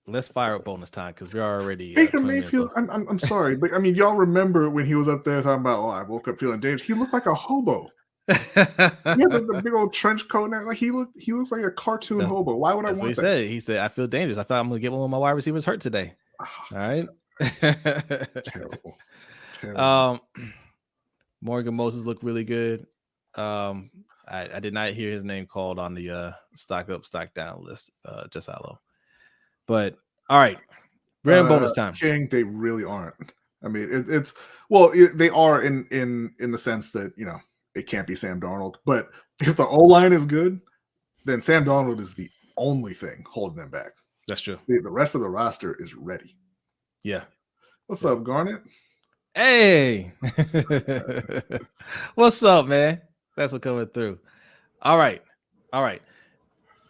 Let's fire up bonus time because we're already Baker Mayfield. I'm sorry, but I mean, y'all remember when he was up there talking about, I woke up feeling dangerous. He looked like a hobo. He had the big old trench coat now. Like he looks like a cartoon hobo. Why would I want that? He said, I feel dangerous. I thought I'm gonna get one of my wide receivers hurt today. All right. Terrible. Morgan Moses looked really good. I did not hear his name called on the stock up, stock down list. Just hello. But all right, we're in bonus time. King, they really aren't. I mean, they are in the sense that it can't be Sam Darnold. But if the O line is good, then Sam Darnold is the only thing holding them back. That's true. The rest of the roster is ready. Yeah. What's up, Garnett? Hey, what's up, man? Thanks for coming through. All right.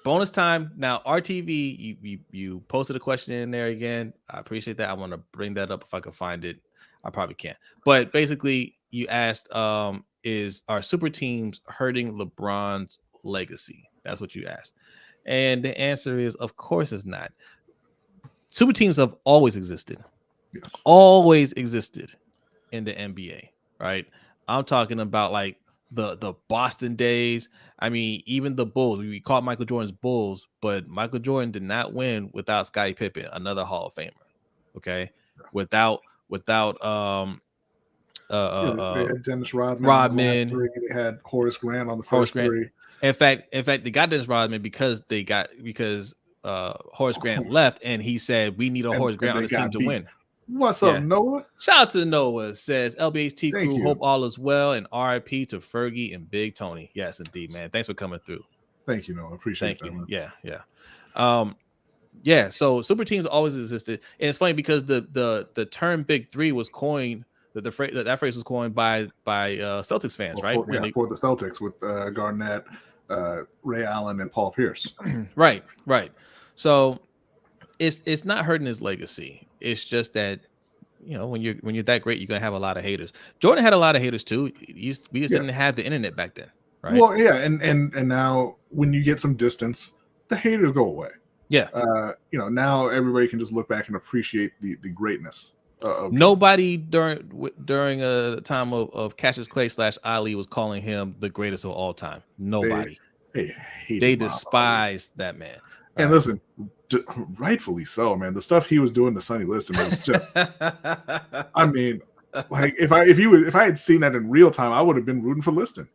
Bonus time. Now, RTV, you posted a question in there again. I appreciate that. I want to bring that up if I can find it. I probably can't. But basically, you asked, is our super teams hurting LeBron's legacy? That's what you asked. And the answer is, of course it's not. Super teams have always existed. Yes. Always existed in the NBA, right? I'm talking about like the Boston days. I mean, even the Bulls. We call Michael Jordan's Bulls, but Michael Jordan did not win without Scottie Pippen, another Hall of Famer. Okay, without they had Dennis Rodman. They had Horace Grant on the first three. In fact, they got Dennis Rodman because Horace Grant left, and he said we need a Horace Grant on the team to win. What's up, Noah? Shout out to Noah. Says LBHT crew, hope all is well, and RIP to Fergie and Big Tony. Yes, indeed, man. Thanks for coming through. Thank you, Noah. Appreciate that. Man. Yeah. So super teams always existed, and it's funny because the term Big Three was coined. That phrase was coined by Celtics fans, right? For the Celtics with Garnett, Ray Allen, and Paul Pierce. Right. So it's not hurting his legacy. It's just that when you're that great, you're gonna have a lot of haters. Jordan had a lot of haters too. We just didn't have the internet back then, right? Well, yeah, and now when you get some distance, the haters go away. Yeah. Now everybody can just look back and appreciate the greatness. Nobody during a time of Cassius Clay / Ali was calling him the greatest of all time. Nobody. They despised that man. And listen, rightfully so, man. The stuff he was doing to Sonny Liston was just. I mean, like if I had seen that in real time, I would have been rooting for Liston.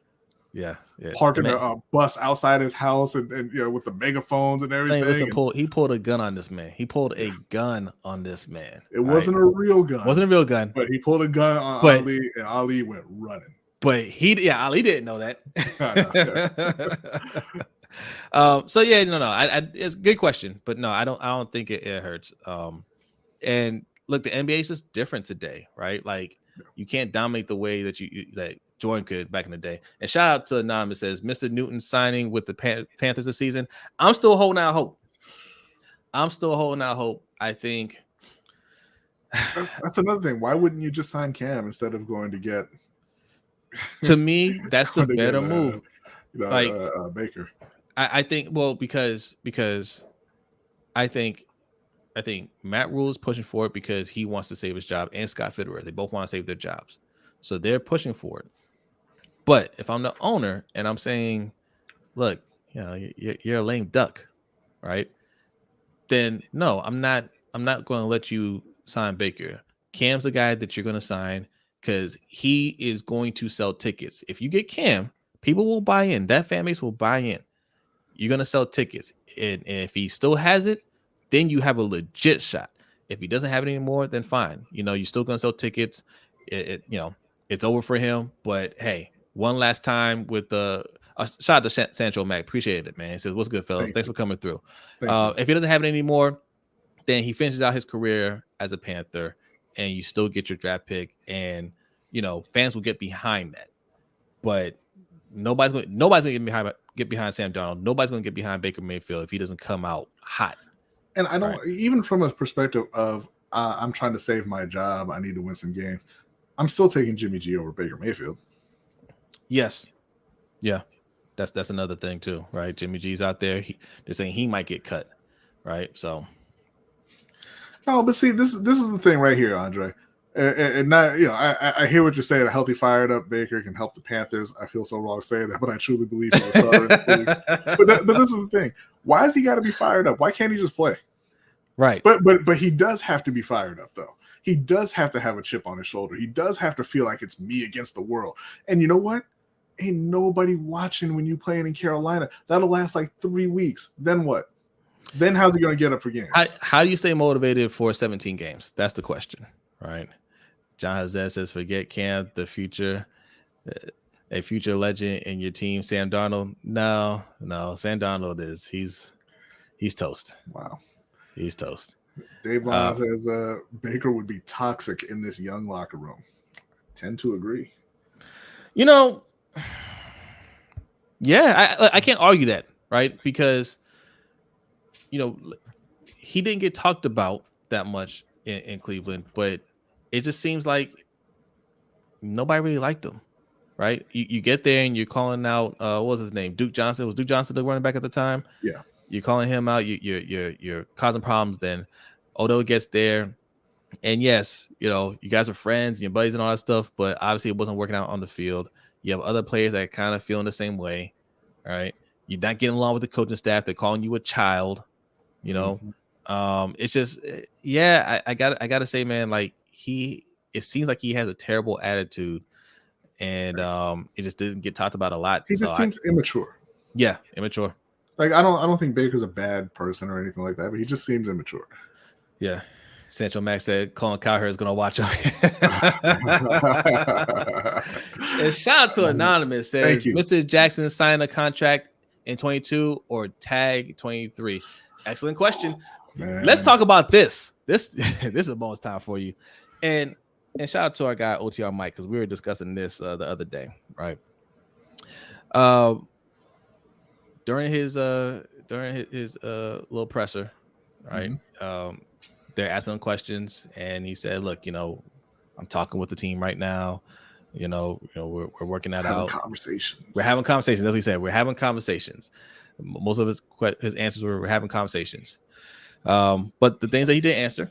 Yeah. Parking a bus outside his house and with the megaphones and everything. He pulled a gun on this man. It wasn't a real gun. But he pulled a gun on Ali, and Ali went running. But Ali didn't know that. It's a good question, but no, I don't think it hurts. And look, the NBA is just different today, right? Like you can't dominate the way that that Jordan could back in the day. And shout out to Anonymous, says Mr. Newton signing with the Panthers this season. I'm still holding out hope. I think that's another thing. Why wouldn't you just sign Cam instead of going to get? To me, that's the better move. Baker. I think because I think Matt Rule is pushing for it because he wants to save his job, and Scott Fitterer. They both want to save their jobs, so they're pushing for it. But if I'm the owner and I'm saying, look, you're a lame duck, right? Then no, I'm not going to let you sign Baker. Cam's the guy that you're going to sign because he is going to sell tickets. If you get Cam, people will buy in. That fan base will buy in. You're going to sell tickets. And if he still has it, then you have a legit shot. If he doesn't have it anymore, then fine. You're still gonna sell tickets. It's over for him. But hey, one last time with the shout out to Sancho Mac. Appreciate it, man. He says, "What's good, fellas? Thanks for coming through." If he doesn't have it anymore, then he finishes out his career as a Panther, and you still get your draft pick, and fans will get behind that. But nobody's gonna get behind Sam Darnold. Nobody's gonna get behind Baker Mayfield if he doesn't come out hot. And I don't even from a perspective of I'm trying to save my job. I need to win some games. I'm still taking Jimmy G over Baker Mayfield. Yes, yeah, that's another thing too, right? Jimmy G's out there. They're saying he might get cut, right? So. Oh, but see, this is the thing right here, Andre. And not, I hear what you're saying. A healthy, fired up Baker can help the Panthers. I feel so wrong saying that, but I truly believe he's a starter in the league. But this is the thing. Why has he got to be fired up? Why can't he just play? Right. But he does have to be fired up, though. He does have to have a chip on his shoulder. He does have to feel like it's me against the world. And you know what? Ain't nobody watching when you playing in Carolina. That'll last like 3 weeks. Then what? Then how's he going to get up for games? How do you stay motivated for 17 games? That's the question, right? John Hazard says, forget Cam, the future, a future legend in your team. Sam Darnold, no. Sam Darnold he's toast. Wow, he's toast. Dave Vaughn says Baker would be toxic in this young locker room. I tend to agree. Yeah, I can't argue that, right? Because he didn't get talked about that much in Cleveland, but it just seems like nobody really liked him, right? You get there and you're calling out what was his name? Duke Johnson. Was Duke Johnson the running back at the time? Yeah. You're calling him out. You're causing problems. Then Odell gets there, and yes, you guys are friends, and your buddies and all that stuff, but obviously it wasn't working out on the field. You have other players that are kind of feeling the same way, all right? You're not getting along with the coaching staff. They're calling you a child, It's just, I gotta say, man, like it seems like he has a terrible attitude, and it just didn't get talked about a lot. He just seems immature. Yeah, immature. Like I don't think Baker's a bad person or anything like that, but he just seems immature. Yeah. Sancho Max said Colin Cowherd is gonna watch out. And shout out to Anonymous says Mr. Jackson signed a contract in 22 or tag 23. Excellent question. Man. Let's talk about this. This is a bonus time for you. And shout out to our guy OTR Mike, because we were discussing this the other day, right? During his little presser, right? Mm-hmm. They're asking him questions, and he said, "Look, I'm talking with the team right now. We're working that out. Conversations. We're having conversations." That's what he said. We're having conversations. Most of his answers were, "We're having conversations." But the things that he didn't answer.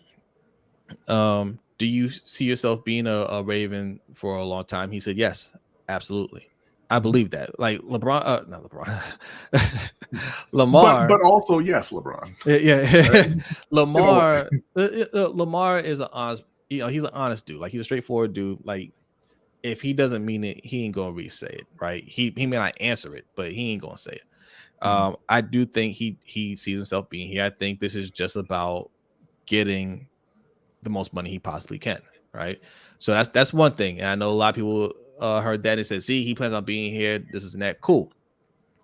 Do you see yourself being a Raven for a long time? He said, "Yes, absolutely. I believe that." Like LeBron, not LeBron, Lamar, but also yes, LeBron. Yeah. Lamar is an honest. He's an honest dude. Like he's a straightforward dude. Like if he doesn't mean it, he ain't gonna re-say it. Right? He may not answer it, but he ain't gonna say it. I do think he sees himself being here. I think this is just about getting the most money he possibly can. Right? So that's one thing. And I know a lot of people heard that and said, "See, he plans on being here. This is that cool."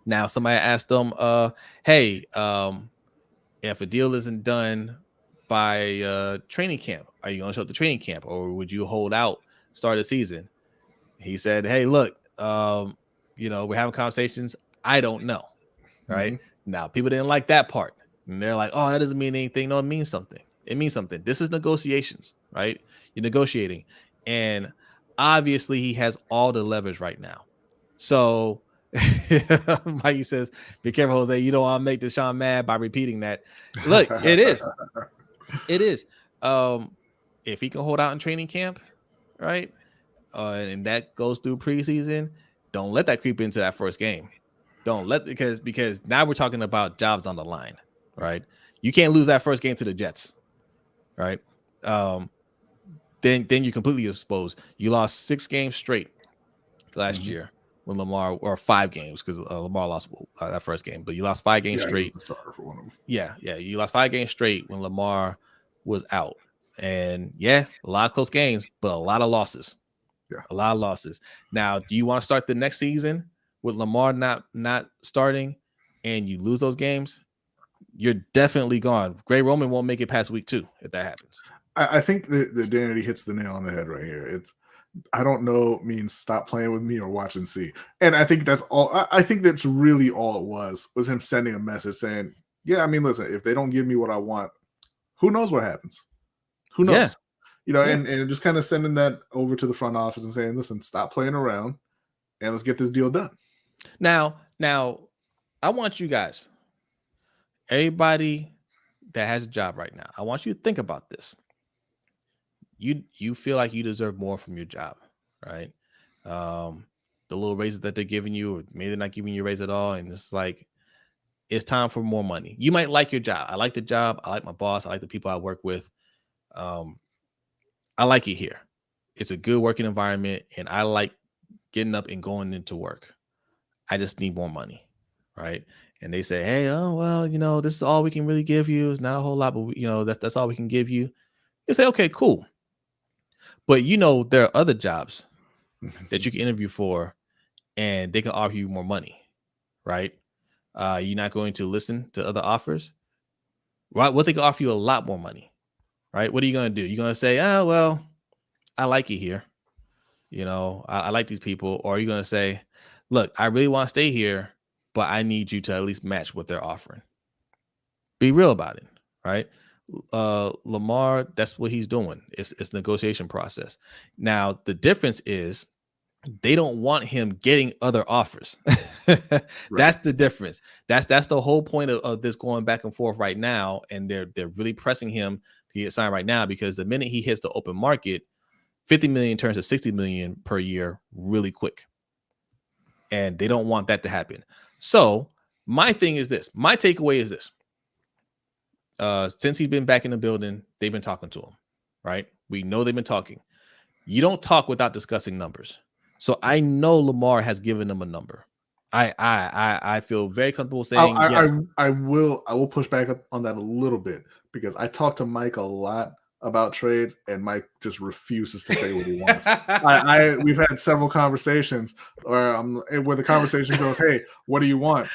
Now, somebody asked them, "Hey, if a deal isn't done by training camp, are you going to show up to training camp, or would you hold out start of the season?" He said, "Hey, look, we're having conversations. I don't know." Right? Mm-hmm. Now, people didn't like that part, and they're like, "Oh, that doesn't mean anything." No, it means something. It means something. This is negotiations, right? You're negotiating, and obviously, he has all the leverage right now. So, Mikey says, "Be careful, Jose. You don't want to make Deshaun mad by repeating that." Look, it is. It is. If he can hold out in training camp, right, and that goes through preseason, don't let that creep into that first game. Don't let because now we're talking about jobs on the line, right? You can't lose that first game to the Jets, right? Then you're completely exposed. You lost 6 games straight last year when Lamar, or 5 games because Lamar lost that first game, but you lost 5 games straight. Starter for one of them. Yeah, you lost 5 games straight when Lamar was out. And yeah, a lot of close games, but a lot of losses. Yeah. A lot of losses. Now, do you want to start the next season with Lamar not starting and you lose those games? You're definitely gone. Greg Roman won't make it past week 2 if that happens. I think the Danity hits the nail on the head right here. It's I don't know means stop playing with me or watch and see. And I think that's all. I think that's really all it was him sending a message saying, yeah, I mean, listen, if they don't give me what I want, who knows what happens? Who knows? Yeah. You know, and just kind of sending that over to the front office and saying, listen, stop playing around and let's get this deal done. Now, I want you guys, everybody that has a job right now, I want you to think about this. You feel like you deserve more from your job, right? The little raises that they're giving you, or maybe they're not giving you a raise at all, and it's like it's time for more money. You might like your job. I like the job. I like my boss. I like the people I work with. I like it here. It's a good working environment, and I like getting up and going into work. I just need more money, right? And they say, hey, oh well, you know, this is all we can really give you. It's not a whole lot, but you know, that's all we can give you. You say, okay, cool. But you know, there are other jobs that you can interview for, and they can offer you more money, right? You're not going to listen to other offers, right? What they can offer you a lot more money, right? What are you going to do? You're going to say, oh, well, I like it here. You know, I like these people. Or are you going to say, look, I really want to stay here, but I need you to at least match what they're offering. Be real about it, right? Lamar, that's what he's doing. It's negotiation process. Now, the difference is they don't want him getting other offers. Right. That's the difference. That's the whole point of this going back and forth right now. And they're really pressing him to get signed right now, because the minute he hits the open market, 50 million turns to 60 million per year really quick. And they don't want that to happen. So my thing is this. My takeaway is this. Since he's been back in the building, they've been talking to him, right? We know they've been talking. You don't talk without discussing numbers. So I know Lamar has given them a number. I feel very comfortable saying yes. I will push back on that a little bit, because I talked to Mike a lot about trades, and Mike just refuses to say what he wants. We've had several conversations where the conversation goes, hey, what do you want?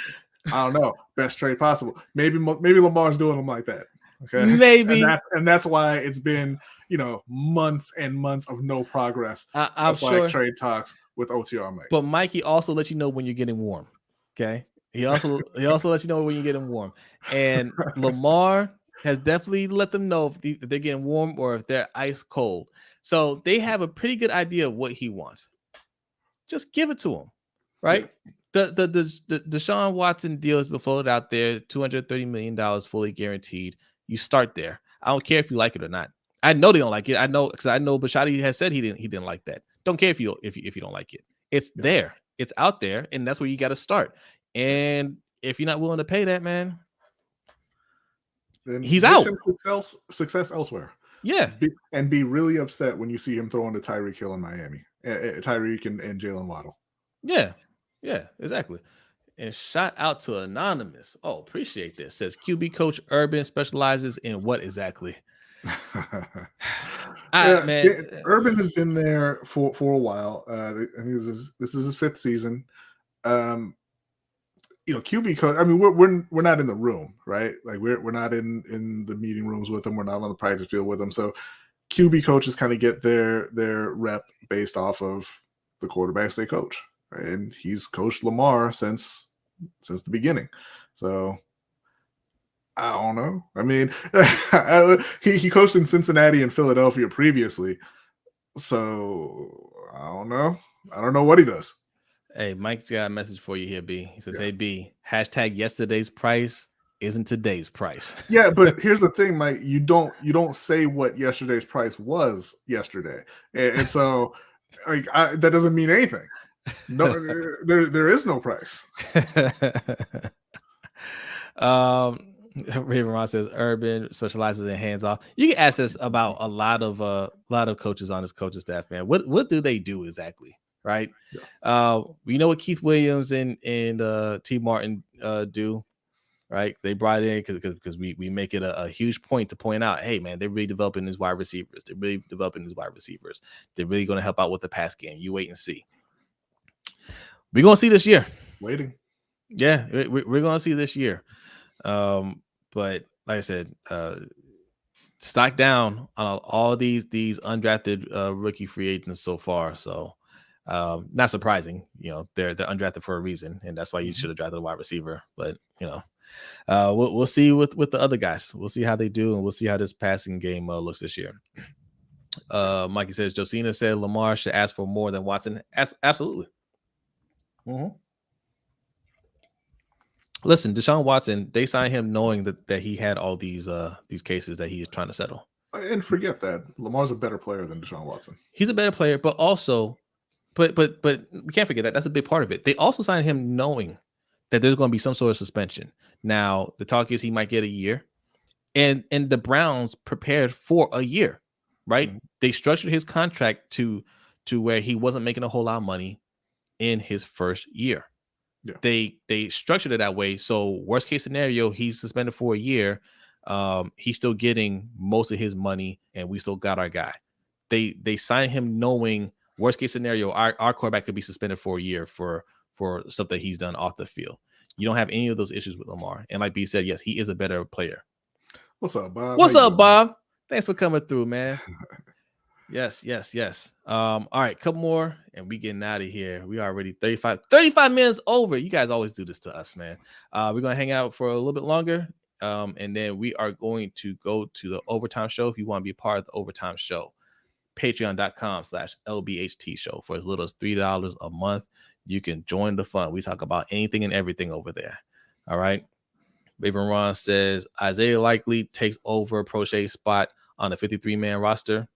I don't know. Best trade possible. Maybe Lamar's doing them like that. Okay. Maybe. And that's why it's been, you know, months and months of no progress. I'm sure. Like trade talks with OTR Mike. But Mikey also lets you know when you're getting warm. Okay. He also lets you know when you're getting warm. And Lamar has definitely let them know if they're getting warm or if they're ice cold. So they have a pretty good idea of what he wants. Just give it to him. Right? Yeah. The Deshaun Watson deal has been floated out there, $230 million fully guaranteed. You start there. I don't care if you like it or not. I know they don't like it. I know, because I know Bishotti has said he didn't like that. Don't care if you don't like it. It's there. It's out there, and that's where you got to start. And if you're not willing to pay that, man, then he's out. Success elsewhere. Yeah, be really upset when you see him throwing to Tyreek Hill in Miami. Tyreek and Jalen Waddle. Yeah, exactly. And shout out to Anonymous. Oh, appreciate this. Says QB coach Urban specializes in what exactly? Man, Urban has been there for a while. I think this is his 5th season. You know, QB coach. I mean, we're not in the room, right? Like we're not in the meeting rooms with them. We're not on the practice field with them. So QB coaches kind of get their rep based off of the quarterbacks they coach. And he's coached Lamar since the beginning. So I don't know. I mean, he coached in Cincinnati and Philadelphia previously. So I don't know. I don't know what he does. Hey, Mike's got a message for you here, B. He says, hey, B, hashtag yesterday's price isn't today's price. Yeah, but here's the thing, Mike. You don't say what yesterday's price was yesterday. And so like that doesn't mean anything. No, there is no price. Raven Ron says Urban specializes in hands off. You can ask us about a lot of coaches on his coaching staff, man. What do they do exactly, right? Yeah. We know what Keith Williams and T. Martin do, right? They brought in because we make it a huge point to point out, hey man, they're really developing these wide receivers. They're really developing these wide receivers. They're really going to help out with the pass game. You wait and see. We're gonna see this year. Waiting. Yeah, we're gonna see this year. But like I said, stock down on all these undrafted rookie free agents so far. So not surprising, they're undrafted for a reason, and that's why you should have drafted a wide receiver. But we'll see with the other guys. We'll see how they do, and we'll see how this passing game looks this year. Mikey says Josina said Lamar should ask for more than Watson. Absolutely. Mm-hmm. Listen, Deshaun Watson, they signed him knowing that he had all these cases that he is trying to settle. And forget that Lamar's a better player than Deshaun Watson. He's a better player, but also, but we can't forget that that's a big part of it. They also signed him knowing that there's going to be some sort of suspension. Now, the talk is he might get a year, and the Browns prepared for a year, right? Mm-hmm. They structured his contract to where he wasn't making a whole lot of money in his first year. Yeah. They structured it that way. So worst case scenario, he's suspended for a year. He's still getting most of his money, and we still got our guy. They signed him knowing worst case scenario, our quarterback could be suspended for a year for stuff that he's done off the field. You don't have any of those issues with Lamar. And like B said, yes, he is a better player. What's up, Bob? What's up, Bob? Thanks for coming through, man. Yes. All right, couple more, and we getting out of here. We already 35 minutes over. You guys always do this to us, man. We're gonna hang out for a little bit longer, and then we are going to go to the overtime show. If you want to be a part of the overtime show, patreon.com/LBHT Show. For as little as $3 a month, you can join the fun. We talk about anything and everything over there. All right. Raven Ron says Isaiah likely takes over Prochet's spot on the 53-man roster.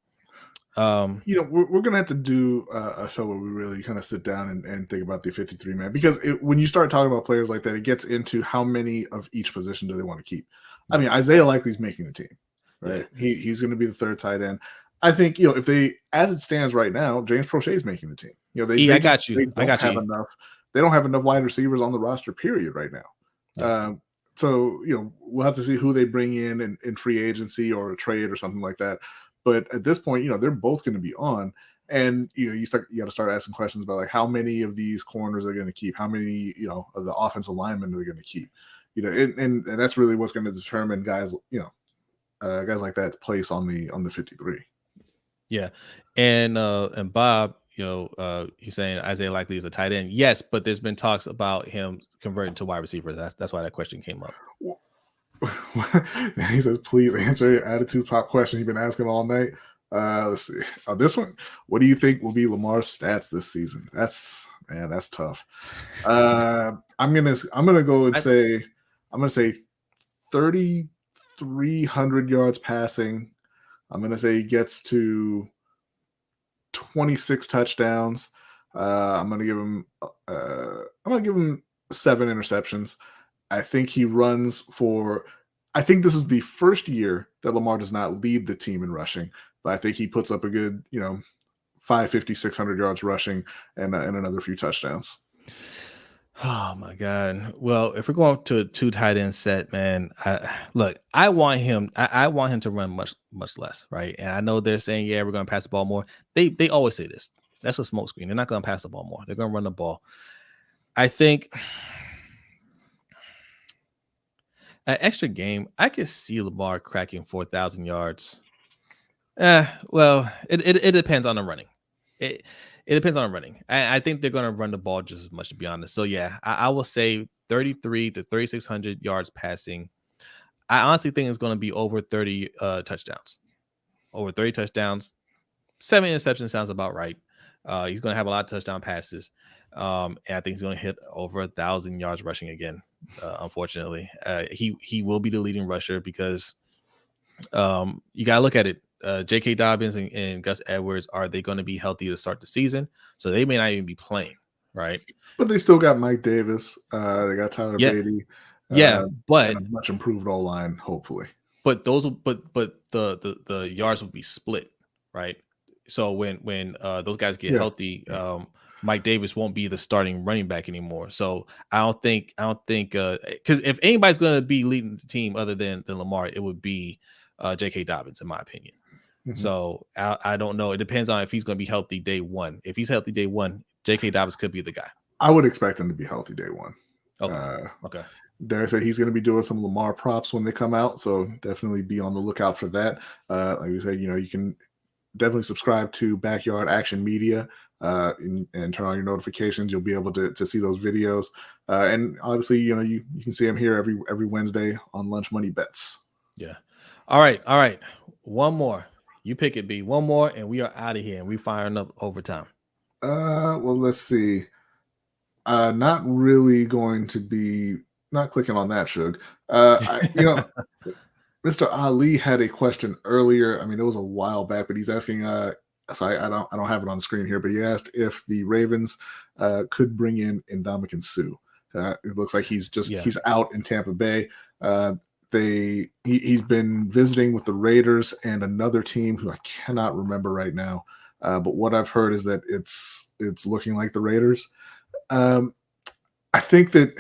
We're gonna have to do a show where we really kind of sit down and think about the 53-man, because when you start talking about players like that, it gets into how many of each position do they want to keep. I mean, Isaiah likely's making the team, right? Yeah. He's going to be the third tight end. I think if they, as it stands right now, James Prochet's making the team. I got you. They don't have enough wide receivers on the roster, period, right now. Yeah. So we'll have to see who they bring in free agency or a trade or something like that. But at this point, they're both going to be on, and you got to start asking questions about like how many of these corners are going to keep, how many of the offensive linemen are going to keep, and that's really what's going to determine guys like that place on the 53. Yeah, and Bob, he's saying Isaiah likely is a tight end. Yes, but there's been talks about him converting to wide receiver. That's why that question came up. He says, please answer your attitude pop question you've been asking all night. Let's see. This one, what do you think will be Lamar's stats this season? That's tough. I'm gonna go and say 3,300 yards passing. I'm gonna say he gets to 26 touchdowns. I'm gonna give him 7 interceptions. I think he runs for, I think this is the first year that Lamar does not lead the team in rushing, but I think he puts up a good, 550, 600 yards rushing and another few touchdowns. Oh my God. Well, if we're going to a 2 tight end set, man, I want him to run much, much less. Right. And I know they're saying, yeah, we're going to pass the ball more. They always say this. That's a smoke screen. They're not going to pass the ball more. They're going to run the ball. I think an extra game, I could see Lamar cracking 4,000 yards. Well, it depends on the running. It depends on the running. I think they're going to run the ball just as much, to be honest. So, yeah, I will say 33 to 3,600 yards passing. I honestly think it's going to be over 30 touchdowns. Over 30 touchdowns. 7 interceptions sounds about right. He's going to have a lot of touchdown passes. And I think he's going to hit over 1,000 yards rushing again. Unfortunately, he will be the leading rusher because you got to look at it. J.K. Dobbins and Gus Edwards, are they going to be healthy to start the season? So they may not even be playing, right? But they still got Mike Davis. They got Tyler Beatty. But and a much improved O-line, hopefully. But the yards will be split, right? So when those guys get healthy, Mike Davis won't be the starting running back anymore. So I don't think because if anybody's going to be leading the team other than Lamar, it would be J.K. Dobbins, in my opinion. Mm-hmm. So I don't know. It depends on if he's going to be healthy day one. If he's healthy day one, J.K. Dobbins could be the guy. I would expect him to be healthy day one. Okay. Derek said he's going to be doing some Lamar props when they come out, so definitely be on the lookout for that. Like we said, you can definitely subscribe to Backyard Action Media and turn on your notifications. You'll be able to see those videos, and obviously, you can see them here every Wednesday on Lunch Money Bets. Yeah. All right. One more. You pick it, B. One more, and we are out of here, and we firing up overtime. Well, let's see. Not really going to be. Not clicking on that, Shug. Mr. Ali had a question earlier. I mean, it was a while back, but he's asking. So I don't have it on the screen here, but he asked if the Ravens could bring in Ndamukong Suh. It looks like he's out in Tampa Bay. He's been visiting with the Raiders and another team who I cannot remember right now. But what I've heard is that it's looking like the Raiders. I think that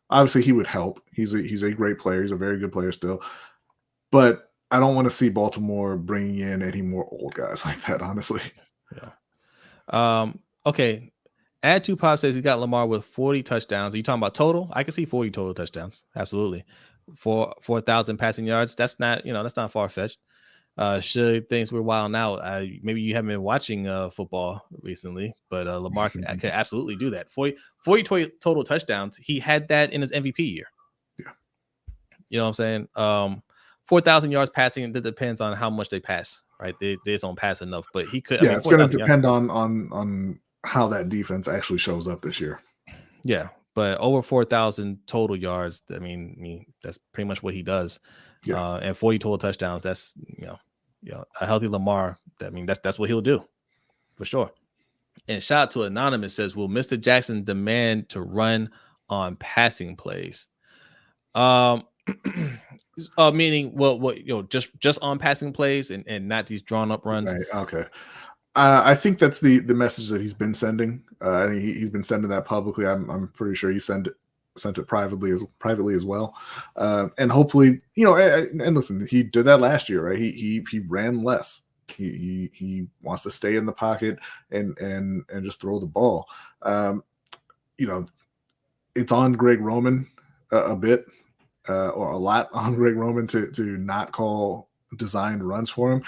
obviously he would help. He's a great player. He's a very good player still. But I don't want to see Baltimore bringing in any more old guys like that, honestly. Yeah. Okay. Add 2 Pop says he got Lamar with 40 touchdowns. Are you talking about total? I can see 40 total touchdowns. Absolutely. 4,000 passing yards. That's not far-fetched. Should things were wild out. Maybe you haven't been watching football recently, but Lamar could absolutely do that. 40 total touchdowns. He had that in his MVP year. Yeah. You know what I'm saying? 4,000 yards passing. It depends on how much they pass, right? They just don't pass enough, but he could. Yeah, it's going to depend on how that defense actually shows up this year. Yeah, but over 4,000 total yards. I mean, that's pretty much what he does. Yeah. And 40 total touchdowns. That's a healthy Lamar. I mean, that's what he'll do for sure. And shout out to Anonymous says, will Mr. Jackson demand to run on passing plays? Meaning, just on passing plays and not these drawn up runs. Right. Okay. I think that's the message that he's been sending. I think he's been sending that publicly. I'm pretty sure he sent it privately as well. And hopefully, and listen, he did that last year, right? He ran less. He wants to stay in the pocket and just throw the ball. It's on Greg Roman a bit or a lot on Greg Roman to not call designed runs for him.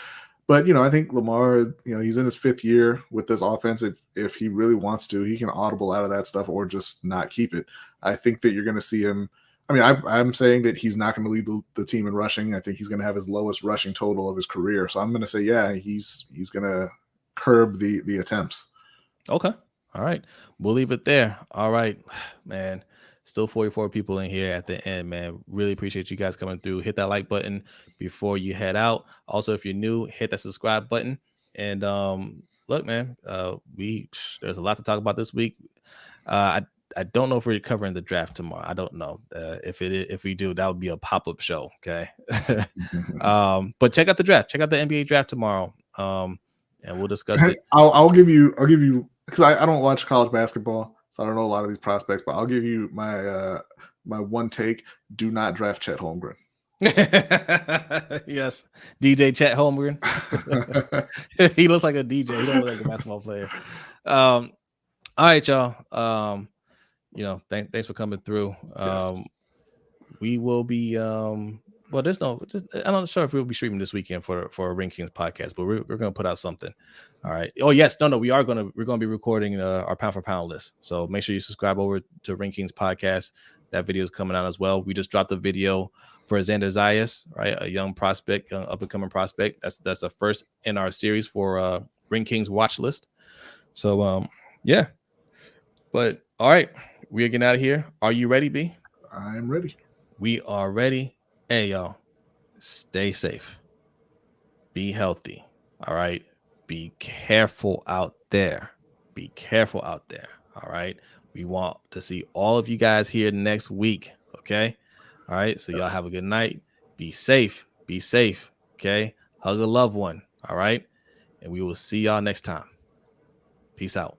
But, I think Lamar, he's in his 5th year with this offense. If he really wants to, he can audible out of that stuff or just not keep it. I think that you're going to see him. I mean, I'm saying that he's not going to lead the team in rushing. I think he's going to have his lowest rushing total of his career. So I'm going to say, yeah, he's going to curb the attempts. Okay. All right. We'll leave it there. All right, man. Still 44 people in here at the end, man. Really appreciate you guys coming through. Hit that like button before you head out. Also, if you're new, hit that subscribe button. And look, man, there's a lot to talk about this week. I don't know if we're covering the draft tomorrow. I don't know. If we do, that would be a pop-up show. Okay. But check out the draft. Check out the NBA draft tomorrow. And we'll discuss it. I'll give you because I don't watch college basketball. So I don't know a lot of these prospects, but I'll give you my one take. Do not draft Chet Holmgren. Yes. DJ Chet Holmgren. He looks like a DJ. He don't look like a basketball player. All right, y'all. Thanks for coming through. Yes. We will be I'm not sure if we'll be streaming this weekend for a Ring Kings podcast, but we're going to put out something. All right. Oh yes, no, we're going to be recording our pound for pound list. So make sure you subscribe over to Ring Kings podcast. That video is coming out as well. We just dropped a video for Xander Zayas, right? A young prospect, up and coming prospect. That's the first in our series for Ring Kings watch list. So yeah. But all right, we are getting out of here. Are you ready, B? I'm ready. We are ready. Hey, y'all, stay safe. Be healthy. All right. Be careful out there. Be careful out there. All right. We want to see all of you guys here next week. Okay. All right. So y'all have a good night. Be safe. Be safe. Okay. Hug a loved one. All right. And we will see y'all next time. Peace out.